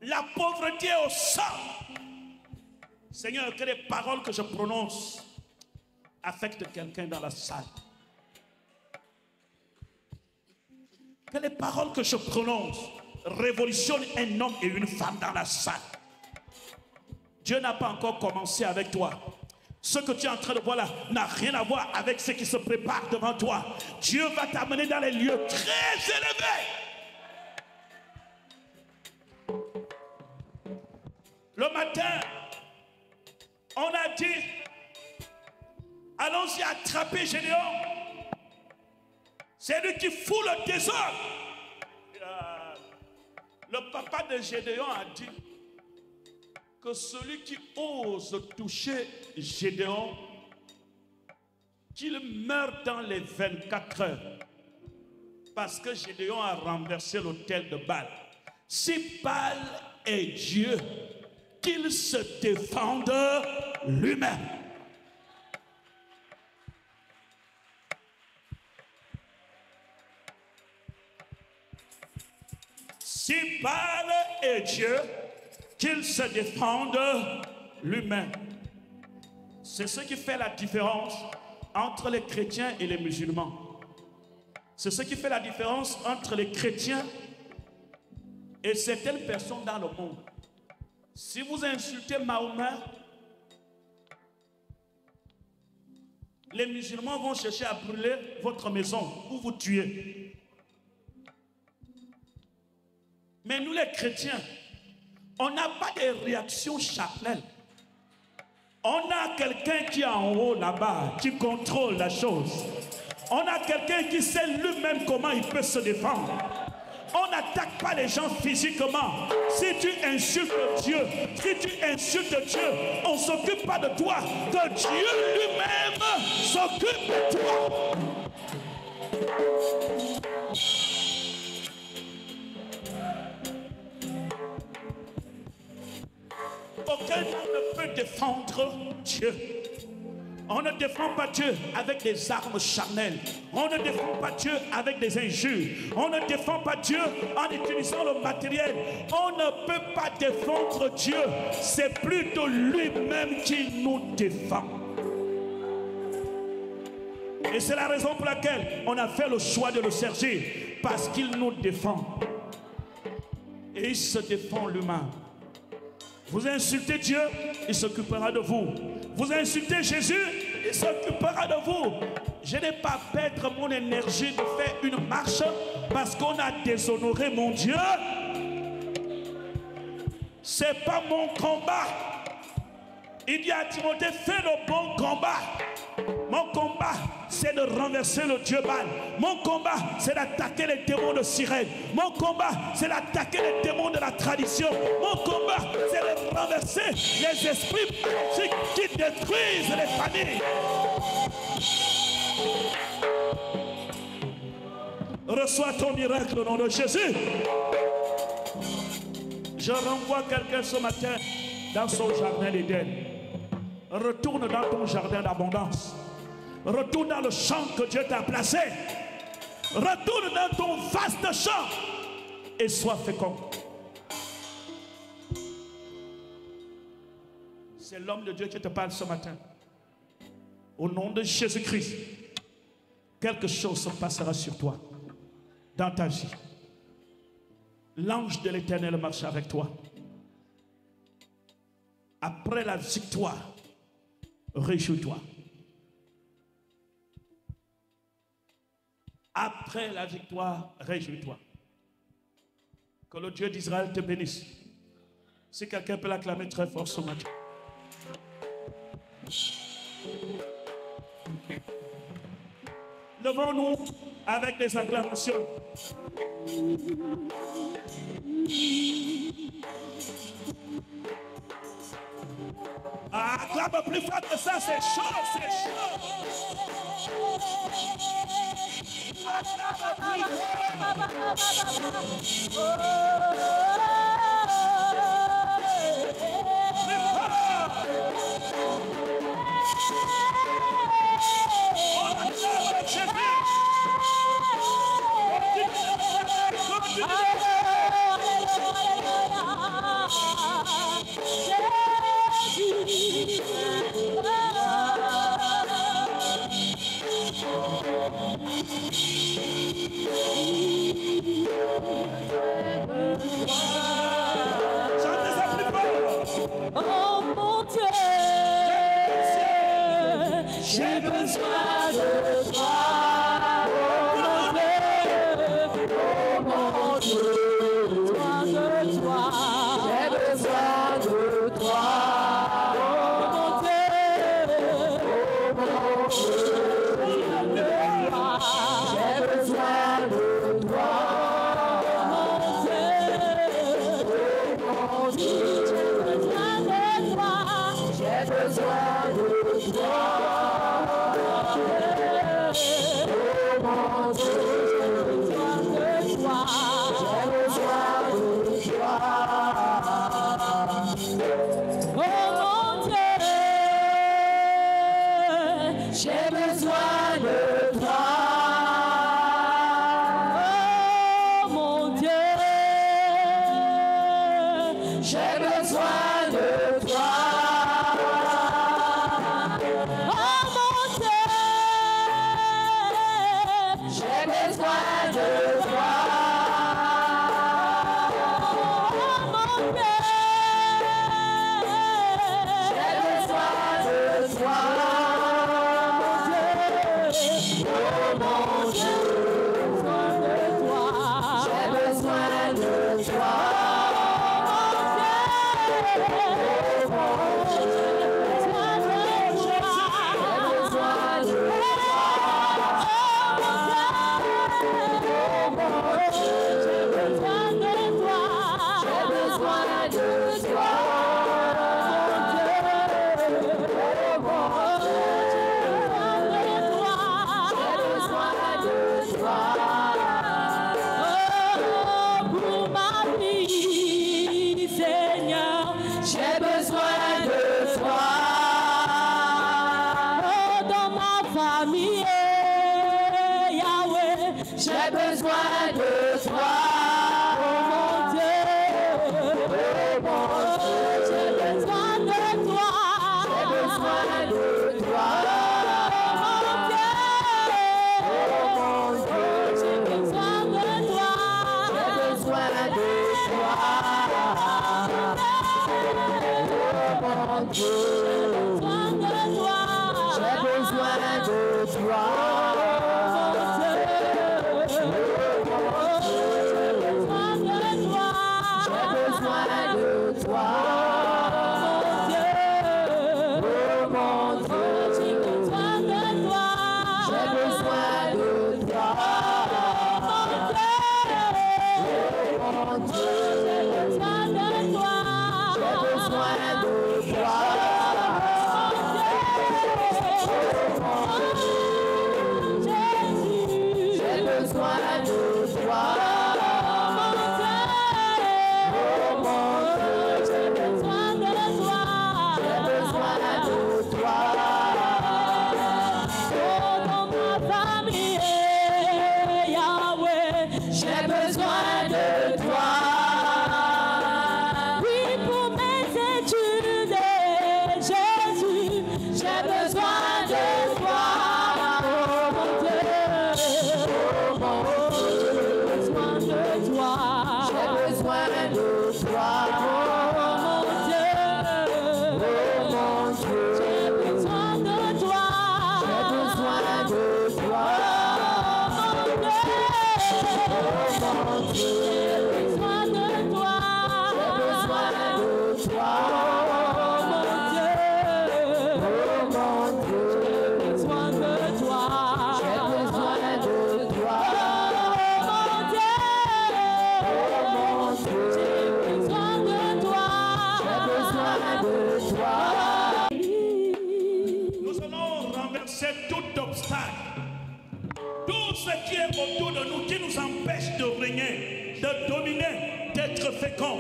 la pauvreté au sol. Seigneur, que les paroles que je prononce affectent quelqu'un dans la salle. Que les paroles que je prononce révolutionnent un homme et une femme dans la salle. Dieu n'a pas encore commencé avec toi. Ce que tu es en train de voir là n'a rien à voir avec ce qui se prépare devant toi. Dieu va t'amener dans les lieux très élevés. Le matin, on a dit, allons-y attraper Gédéon. C'est lui qui fout le désordre. Le papa de Gédéon a dit que celui qui ose toucher Gédéon, qu'il meure dans les 24 heures. Parce que Gédéon a renversé l'autel de Baal. Si Baal est Dieu, qu'il se défende lui-même. Si Baal est Dieu, qu'il se défende lui-même. C'est ce qui fait la différence entre les chrétiens et les musulmans. C'est ce qui fait la différence entre les chrétiens et certaines personnes dans le monde. Si vous insultez Mahomet, les musulmans vont chercher à brûler votre maison ou vous tuer. Mais nous les chrétiens, on n'a pas de réaction charnelle. On a quelqu'un qui est en haut là-bas, qui contrôle la chose. On a quelqu'un qui sait lui-même comment il peut se défendre. On n'attaque pas les gens physiquement. Si tu insultes Dieu, si tu insultes Dieu, on ne s'occupe pas de toi. Que Dieu lui-même s'occupe de toi. Aucun homme ne peut défendre Dieu. On ne défend pas Dieu avec des armes charnelles. On ne défend pas Dieu avec des injures. On ne défend pas Dieu en utilisant le matériel. On ne peut pas défendre Dieu. C'est plutôt lui-même qui nous défend. Et c'est la raison pour laquelle on a fait le choix de le servir. Parce qu'il nous défend. Et il se défend lui-même. Vous insultez Dieu, il s'occupera de vous. Vous insultez Jésus, il s'occupera de vous. Je n'ai pas perdre mon énergie de faire une marche parce qu'on a déshonoré mon Dieu. C'est pas mon combat. Il dit à Timothée, fais le bon combat. Mon combat, c'est de renverser le Dieu Baal. Mon combat, c'est d'attaquer les démons de sirène. Mon combat, c'est d'attaquer les démons de la tradition. Mon combat, c'est de renverser les esprits qui détruisent les familles. Reçois ton miracle au nom de Jésus. Je renvoie quelqu'un ce matin dans son jardin d'Éden. Retourne dans ton jardin d'abondance. Retourne dans le champ que Dieu t'a placé. Retourne dans ton vaste champ et sois fécond. C'est l'homme de Dieu qui te parle ce matin. Au nom de Jésus-Christ, quelque chose se passera sur toi, dans ta vie. L'ange de l'Éternel marche avec toi. Après la victoire, réjouis-toi. Après la victoire, réjouis-toi. Que le Dieu d'Israël te bénisse. Si quelqu'un peut l'acclamer très fort ce matin. Levons-nous avec des acclamations. Acclame plus fort que ça, c'est chaud, c'est chaud. Acclame J'ai besoin de toi. Oh mon Dieu, besoin de toi. J'ai besoin de toi. Oh mon Dieu, j'ai besoin de toi. Oh mon Dieu, j'ai besoin de toi. J'ai besoin de toi. Oh mon Dieu, j'ai besoin de toi. J'ai besoin de toi. Oh mon Dieu, j'ai besoin de toi. Oh mon Dieu, j'ai besoin de toi. Oh mon Dieu, j'ai besoin de toi. Oh mon Dieu, j'ai besoin de toi. Oh mon Dieu, j'ai besoin de toi. J'ai besoin de toi. Oh, dans ma famille, Yahweh, j'ai besoin de toi. Oh mon Dieu, j'ai besoin de toi. J'ai besoin de toi. Oh mon Dieu, j'ai besoin de toi. J'ai besoin de toi. Mon Dieu, j'ai besoin de toi. J'ai besoin de toi. J'ai besoin de toi. Oh mon Dieu, j'ai besoin de toi. J'ai besoin de toi. Mon Dieu, j'ai besoin de toi. J'ai besoin de toi. J'ai besoin de toi. Oh mon Dieu, j'ai besoin de toi. J'ai besoin de toi. Oh dans ma famille, Yahweh, j'ai besoin de toi. Oui, pour mes études, Jésus, j'ai besoin de toi. Oh mon Dieu, j'ai besoin de toi. J'ai besoin de toi. Oh mon Dieu, j'ai besoin de toi. J'ai besoin de toi. Mon Dieu, j'ai besoin de toi. J'ai besoin de toi. Mon Dieu, j'ai besoin de toi. J'ai besoin de toi. Mon Dieu, j'ai besoin de toi. J'ai besoin de toi. Nous allons renverser tout obstacle, tout ce qui est autour de nous, qui nous empêche de régner, de dominer, d'être fécond.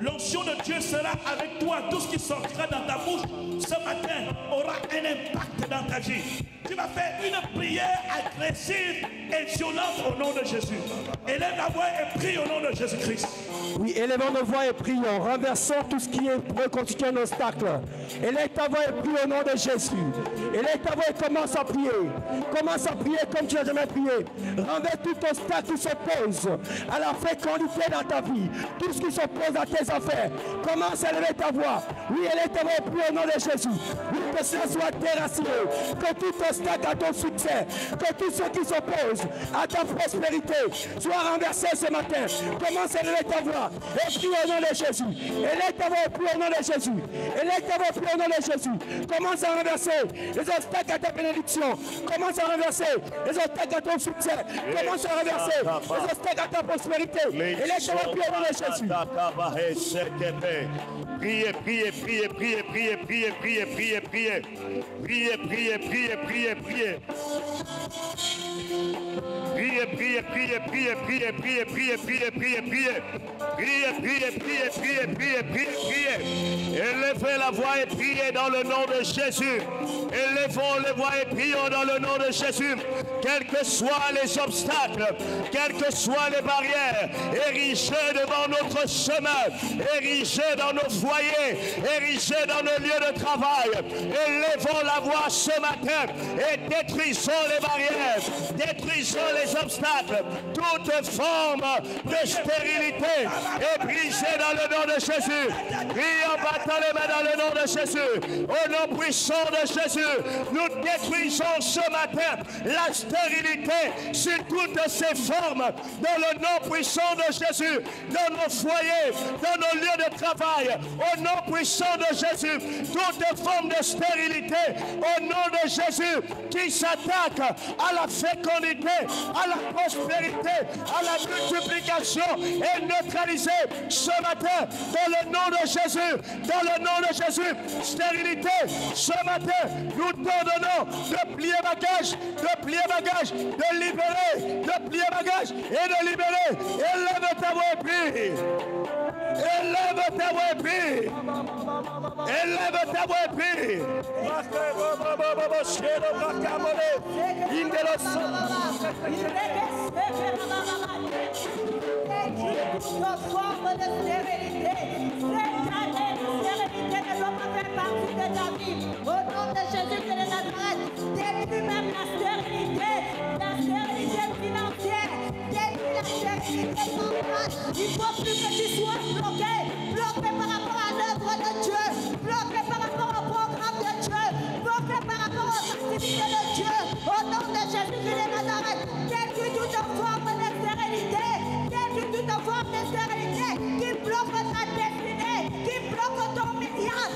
L'onction de Dieu sera avec toi. Tout ce qui sortira dans ta bouche ce matin aura un impact dans ta vie. Tu vas faire une prière agressive et violente au nom de Jésus. Élève la voix et prie au nom de Jésus-Christ. Oui, élevons nos voix et prions. Renversons tout ce qui pourrait constituer un obstacle. Élève ta voix et prie au nom de Jésus. Élève ta voix et commence à prier. Commence à prier comme tu n'as jamais prié. Renverse tout obstacle qui s'oppose à la fécondité dans ta vie. Tout ce qui s'oppose à tes affaires. Commence à élever ta voix. Oui, élève ta voix et prie au nom de Jésus. Oui, que cela soit déraciné. Que tout obstacle à ton succès, que tout ce qui s'oppose à ta prospérité soit renversé ce matin. Commence à élever ta voix et prie au nom de Jésus. Élève ta voix et prie au nom de Jésus. Élève ta voix et prie au nom de Jésus. Commence à renverser les obstacles à ta bénédiction. Commence à renverser les obstacles à ton succès. Commence à renverser les obstacles à ta prospérité. Élève ta voix et prie au nom de Jésus. Priez, priez, priez, priez, priez, priez, priez, priez, priez. Priez, priez, priez, priez, priez. Priez, priez, priez, priez, priez, priez, priez, priez, priez, priez. Priez, priez, priez, priez, priez, priez, priez. Élevez la voix et priez dans le nom de Jésus. Élevons les voix et prions dans le nom de Jésus. Quels que soient les obstacles, quelles que soient les barrières, érigées devant notre chemin, érigées dans nos foyers, érigées dans nos lieux de travail, élevons la voix ce matin et détruisons les barrières, détruisons les obstacles. Toute forme de stérilité est brisée dans le nom de Jésus. Prie en battant les mains dans le nom de Jésus. Au nom puissant de Jésus, nous détruisons ce matin la stérilité sur toutes ses formes dans le nom puissant de Jésus, dans nos foyers, dans nos lieux de travail. Au nom puissant de Jésus, toute forme de stérilité, au nom de Jésus, qui s'attaque à la fécondité, à la prospérité, à la multiplication, est neutralisée ce matin dans le nom de Jésus, dans le nom de Jésus. Stérilité, ce matin, nous t'ordonnons de plier bagage, de libérer, de plier bagage et de libérer. Élève ta voix et prie. Élève ta voix et prie. Élève ta voix et prie. Notre forme de stérilité, cette année de stérilité ne doit pas faire partie de ta vie. Au nom de Jésus de Nazareth, détruis même la stérilité financière, détruis la stérilité mentale. Il ne faut plus que tu sois bloqué par rapport à l'œuvre de Dieu, bloqué par rapport au programme de Dieu, bloqué par rapport aux activités de Dieu. Au nom de Jésus de Nazareth, détruis toute forme de stérilité. Toute forme de stérilité qui bloque ta destinée, qui bloque ton milliard,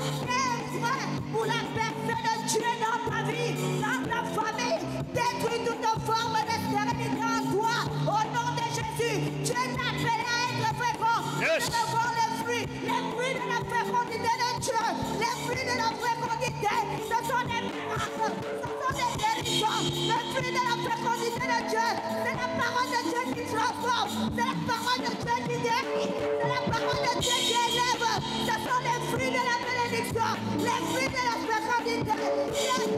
pour la personne de Dieu dans ta vie, dans ta famille. Détruis toute forme de stérilité en toi. Au nom de Jésus, Dieu t'a appelé à être fécond. Yes. De voir les fruits de la fécondité de Dieu, les fruits de la fécondité, ce sont des miracles, ce sont des délivrances. Les fruits de la fécondité de Dieu, c'est la parole de Dieu qui transforme, c'est la parole de Dieu qui guérit, c'est la parole de Dieu qui élève. Ce sont les fruits de la bénédiction, les fruits de la fécondité. Il est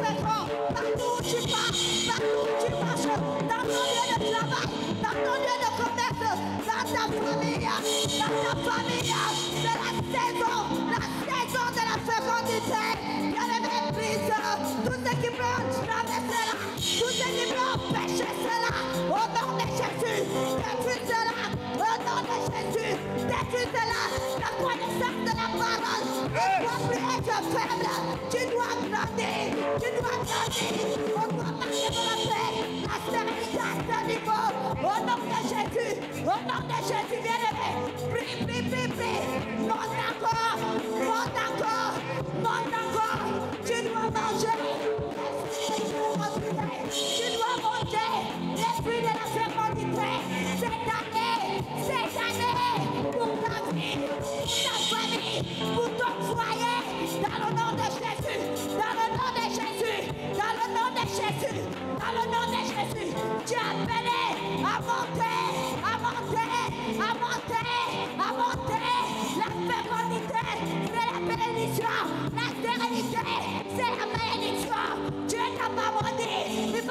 fécond partout où tu passes, partout où tu marches, dans ton lieu de travail, dans ton lieu de commerce, dans ta famille, c'est la saison de la fécondité. Il y a les méprises, tout ce qui peut entraver cela, tout ce qui peut empêcher cela. Au nom de Jésus, détruis cela. Au nom de Jésus, détruis cela. La connaissance de la parole ne doit plus être faible. Tu dois grandir, On doit marcher dans la paix, la sérénité à ce niveau. Au nom de Jésus, bien-aimé, prie. Monte encore. Tu dois manger. Tu dois monter l'esprit de la fécondité cette année, pour ta vie, pour ta famille, pour ton foyer, dans le nom de Jésus, dans le nom de Jésus, dans le nom de Jésus, dans le nom de Jésus. Tu es appelé à monter la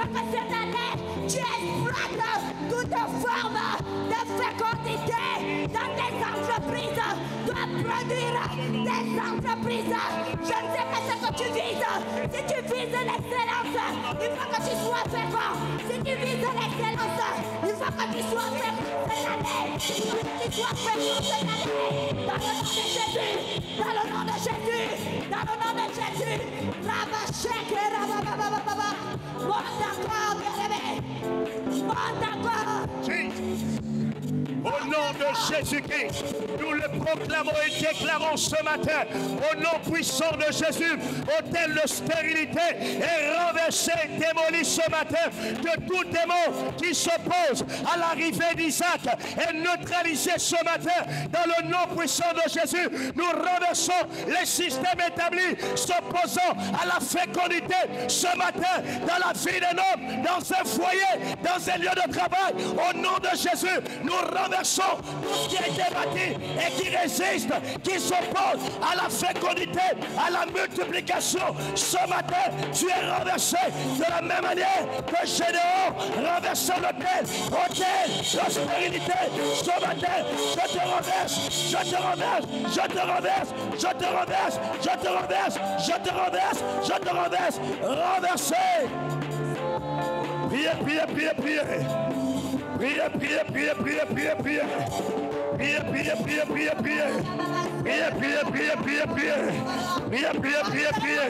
veux que cette année, tu exploites toute forme de fécondité dans tes entreprises, de produire des entreprises. Je ne sais pas ce que tu vises. Si tu vises l'excellence, il faut que tu sois fécond. Si tu vises l'excellence, il faut que tu sois fécond cette année. Il faut que tu sois fécond cette année. Dans le nom de Jésus, dans le nom de Jésus, dans le nom de Jésus. Rabachek, rabababababa. Monte encore, bien-aimé. Monte encore. Au nom de Jésus-Christ, nous le proclamons et déclarons ce matin, au nom puissant de Jésus, autel de stérilité est renversé, démoli ce matin, que tout démon qui s'oppose à l'arrivée d'Isaac est neutralisé ce matin. Dans le nom puissant de Jésus, nous renversons les systèmes établis s'opposant à la fécondité ce matin dans la vie d'un homme, dans un foyer, dans un lieu de travail. Au nom de Jésus, nous renversons tout ce qui a été bâti et qui résiste, qui s'oppose à la fécondité, à la multiplication. Ce matin, tu es renversé de la même manière que Gédéon renversait l'autel de stérilité. Ce matin, je te renverse, je te renverse, je te renverse, je te renverse, je te renverse, je te renverse, je te renverse, renversé. Priez, priez, priez, priez. Priez, priez, priez, priez, priez, priez. Priez, priez, priez, priez, priez. Priez, priez, priez, priez, priez. Priez, priez, priez, priez.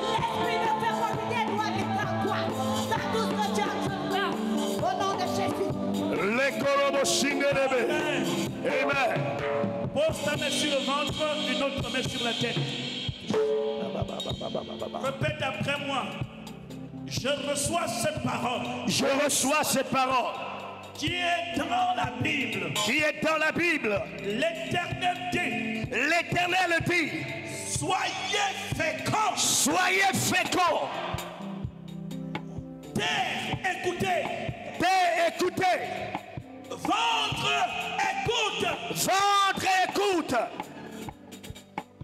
L'esprit de fécondité doit vivre en toi. Dans tout ce que tu as fait. Au nom de Jésus. Les colomos shingerebe. Amen. Pose ta main sur le ventre, une autre main sur la tête. Répète après moi. Je reçois cette parole. Je reçois cette parole. Qui est dans la Bible. Qui est dans la Bible. L'Éternel dit. L'Éternel dit. Soyez féconds. Soyez féconds. Terre, écoutez. Terre, écoutez. Ventre, écoute. Ventre, écoute.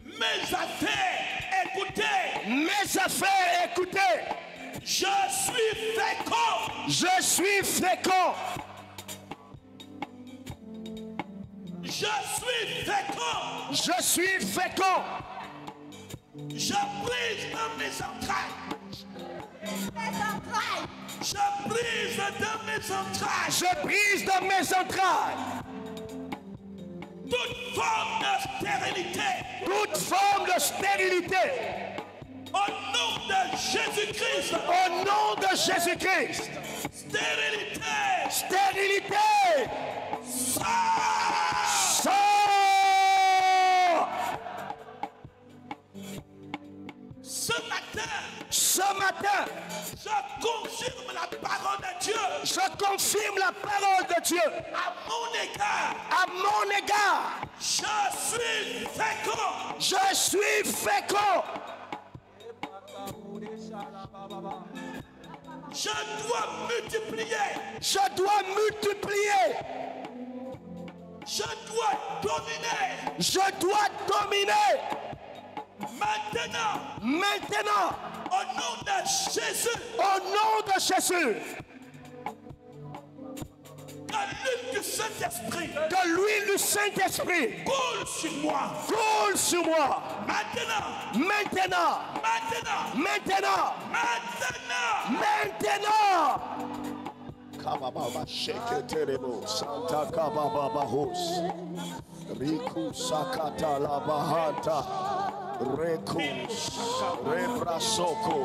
Mes affaires, écoutez. Mes affaires, écoutez. Je suis fécond. Je suis fécond. Je suis fécond. Je suis fécond. Je brise dans mes entrailles. Je brise dans mes entrailles. Je brise dans mes entrailles. Toute forme de stérilité. Toute forme de stérilité. Au nom de Jésus-Christ. Au nom de Jésus-Christ. Stérilité. Stérilité. Sors. Sors. Ce matin, je confirme la parole de Dieu. Je confirme la parole de Dieu. À mon égard. À mon égard. Je suis fécond. Je suis fécond. Je dois multiplier. Je dois multiplier. Je dois dominer. Je dois dominer. Maintenant. Maintenant. Au nom de Jésus. Au nom de Jésus. Que l'huile du Saint-Esprit. Que l'huile du Saint-Esprit. Coule sur moi. Coule sur moi. Maintenant. Maintenant. Maintenant. Maintenant. Maintenant. Maintenant. Kababa sheke terebo Santa Kababa hos Riku Sakata la Bahanta Reku Rebrasoko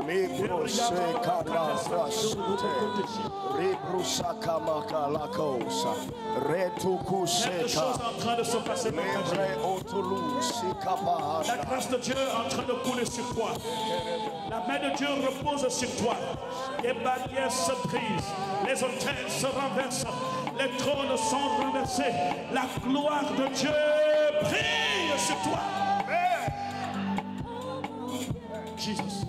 Libro Sekata Rasute Libro Sakamaka la Kosa Retuku Quelque chose Seka est en train de se passer dans ta vie. Libre Otulu Sikapa La grâce de Dieu est en train de couler sur toi. La main de Dieu repose sur toi. Les barrières se brisent. Les autels se renversent. Les trônes sont renversés. La gloire de Dieu brille sur toi. Jesus.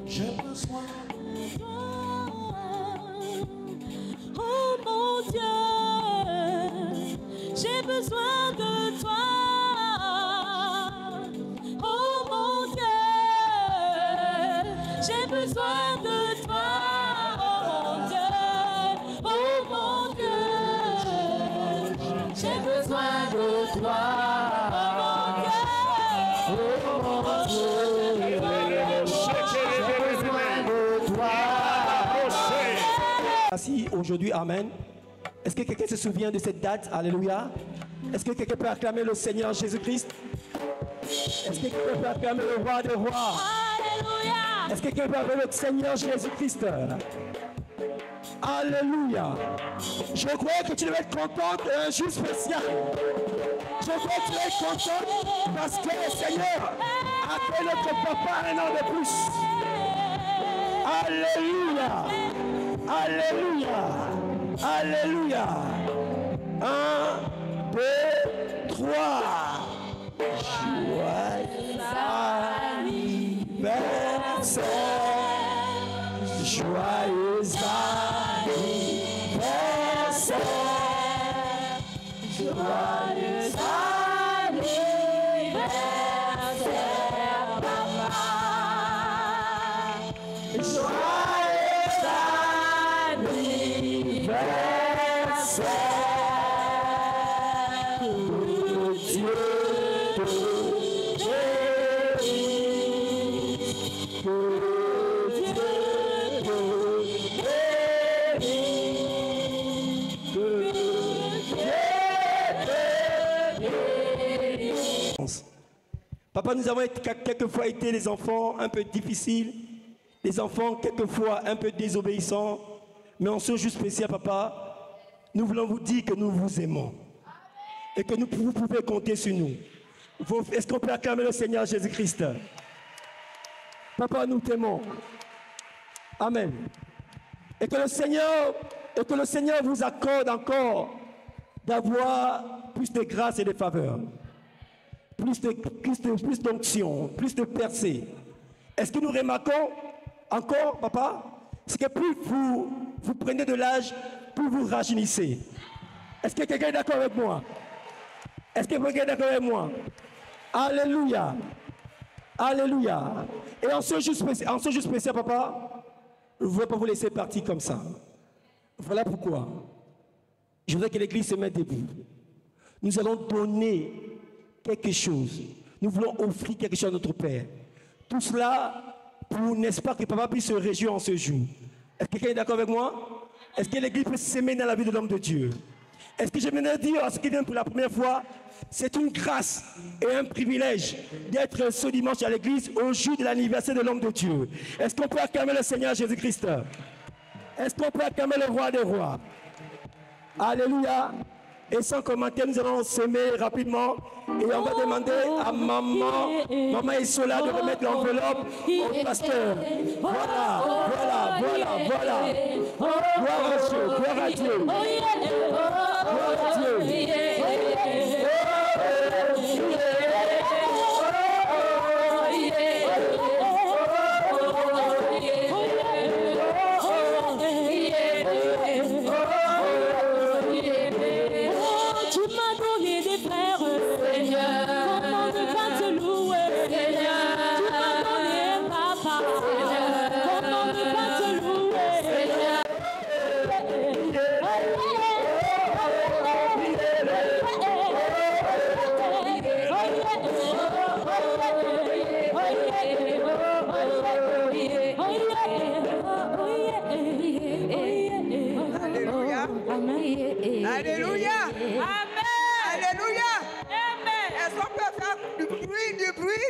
J'ai besoin. Oh mon Dieu, j'ai besoin de toi. Oh mon Dieu, J'ai besoin de toi, oh mon Dieu, oh mon Dieu. J'ai besoin de toi, oh mon Dieu, oh mon Dieu. Merci aujourd'hui, amen. Est-ce que quelqu'un se souvient de cette date? Alléluia. Est-ce que quelqu'un peut acclamer le Seigneur Jésus-Christ? Est-ce que quelqu'un peut acclamer le roi des rois? Alléluia. Est-ce que quelqu'un peut acclamer le Seigneur Jésus-Christ? Alléluia. Je crois que tu devais être contente un jour spécial. Je crois que tu devais être contente parce que le Seigneur a fait notre papa un an de plus. Alléluia. Alléluia. Alléluia. 1, 2, 3. Joyeux anniversaire. Joyeux anniversaire. Joyeux anniversaire, papa. Joyeux Papa, nous avons quelquefois été des enfants un peu difficiles, des enfants quelquefois un peu désobéissants, mais en ce jour spécial, papa, nous voulons vous dire que nous vous aimons et que vous pouvez compter sur nous. Est-ce qu'on peut acclamer le Seigneur Jésus-Christ? Papa, nous t'aimons. Amen. Et que le Seigneur vous accorde encore d'avoir plus de grâce et de faveur. Plus d'onction, plus de percée. Est-ce que nous remarquons encore, papa, c'est que plus vous prenez de l'âge, plus vous rajeunissez. Est-ce que quelqu'un est d'accord avec moi? Est-ce que quelqu'un est d'accord avec moi? Alléluia. Alléluia. Et en ce jour spécial, papa, je ne voudrais pas vous laisser partir comme ça. Voilà pourquoi. Je voudrais que l'Église se mette debout. Nous allons donner quelque chose. Nous voulons offrir quelque chose à notre Père. Tout cela pour, n'est-ce pas, que papa puisse se réjouir en ce jour. Est-ce que quelqu'un est d'accord avec moi? Est-ce que l'Église peut s'aimer dans la vie de l'homme de Dieu? Est-ce que je viens de dire à ceux qui viennent pour la première fois, c'est une grâce et un privilège d'être ce dimanche à l'Église au jour de l'anniversaire de l'homme de Dieu. Est-ce qu'on peut acclamer le Seigneur Jésus-Christ? Est-ce qu'on peut acclamer le roi des rois? Alléluia. Et sans commentaire, nous allons s'aimer rapidement et on va demander à maman Isola de remettre l'enveloppe au pasteur. Voilà. Gloire à Dieu, gloire à Dieu. Gloire à Dieu. Alléluia. Amen. Alléluia. Amen. Est-ce qu'on peut faire du bruit?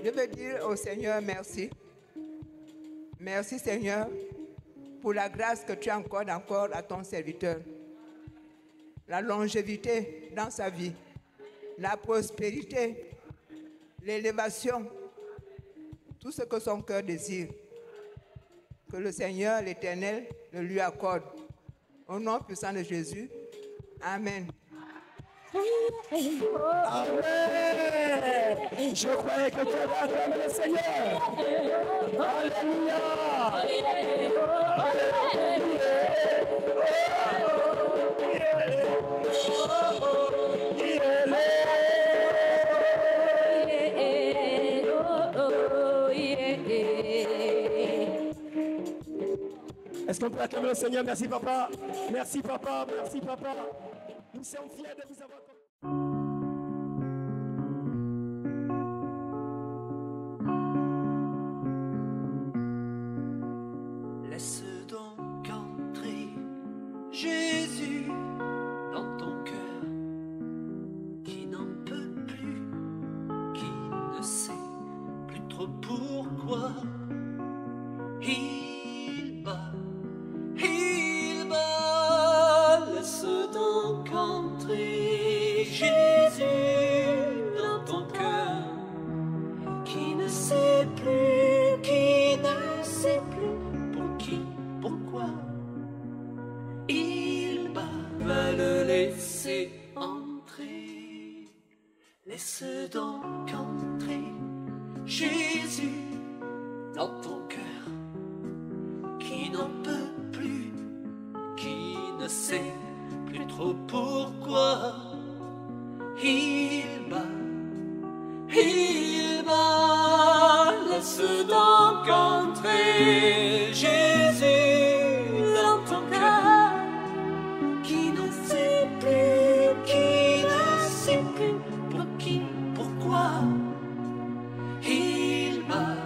Je veux dire au Seigneur merci. Merci Seigneur pour la grâce que tu accordes encore à ton serviteur. La longévité dans sa vie, la prospérité, l'élévation, tout ce que son cœur désire, que le Seigneur, l'Éternel, le lui accorde. Au nom puissant de Jésus, Amen. Amen. Je croyais que tu avais acclamé le Seigneur. Alléluia. Alléluia. qu'on peut acclamer le Seigneur? Merci papa. Merci papa. Merci papa. Nous sommes fiers de vous avoir. Laisse donc entrer Jésus dans ton cœur, qui n'en peut plus, qui ne sait plus trop pourquoi. Il bat, laisse donc entrer Jésus dans ton cœur, qui ne sait plus, pour qui, pourquoi. Il va le laisser entrer. Laisse donc entrer Jésus dans ton cœur, qui n'en peut plus, qui ne sait plus trop pourquoi. Il bat, laisse donc entrer Jésus dans ton cœur, qui ne sait plus, pour qui, pourquoi. Il bat.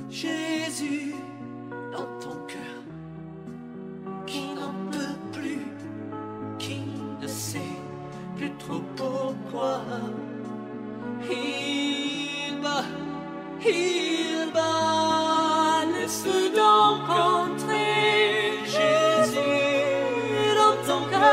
Jésus dans ton cœur, qui n'en peut plus, qui ne sait plus trop pourquoi. Il bat, laisse donc entrer Jésus dans ton cœur.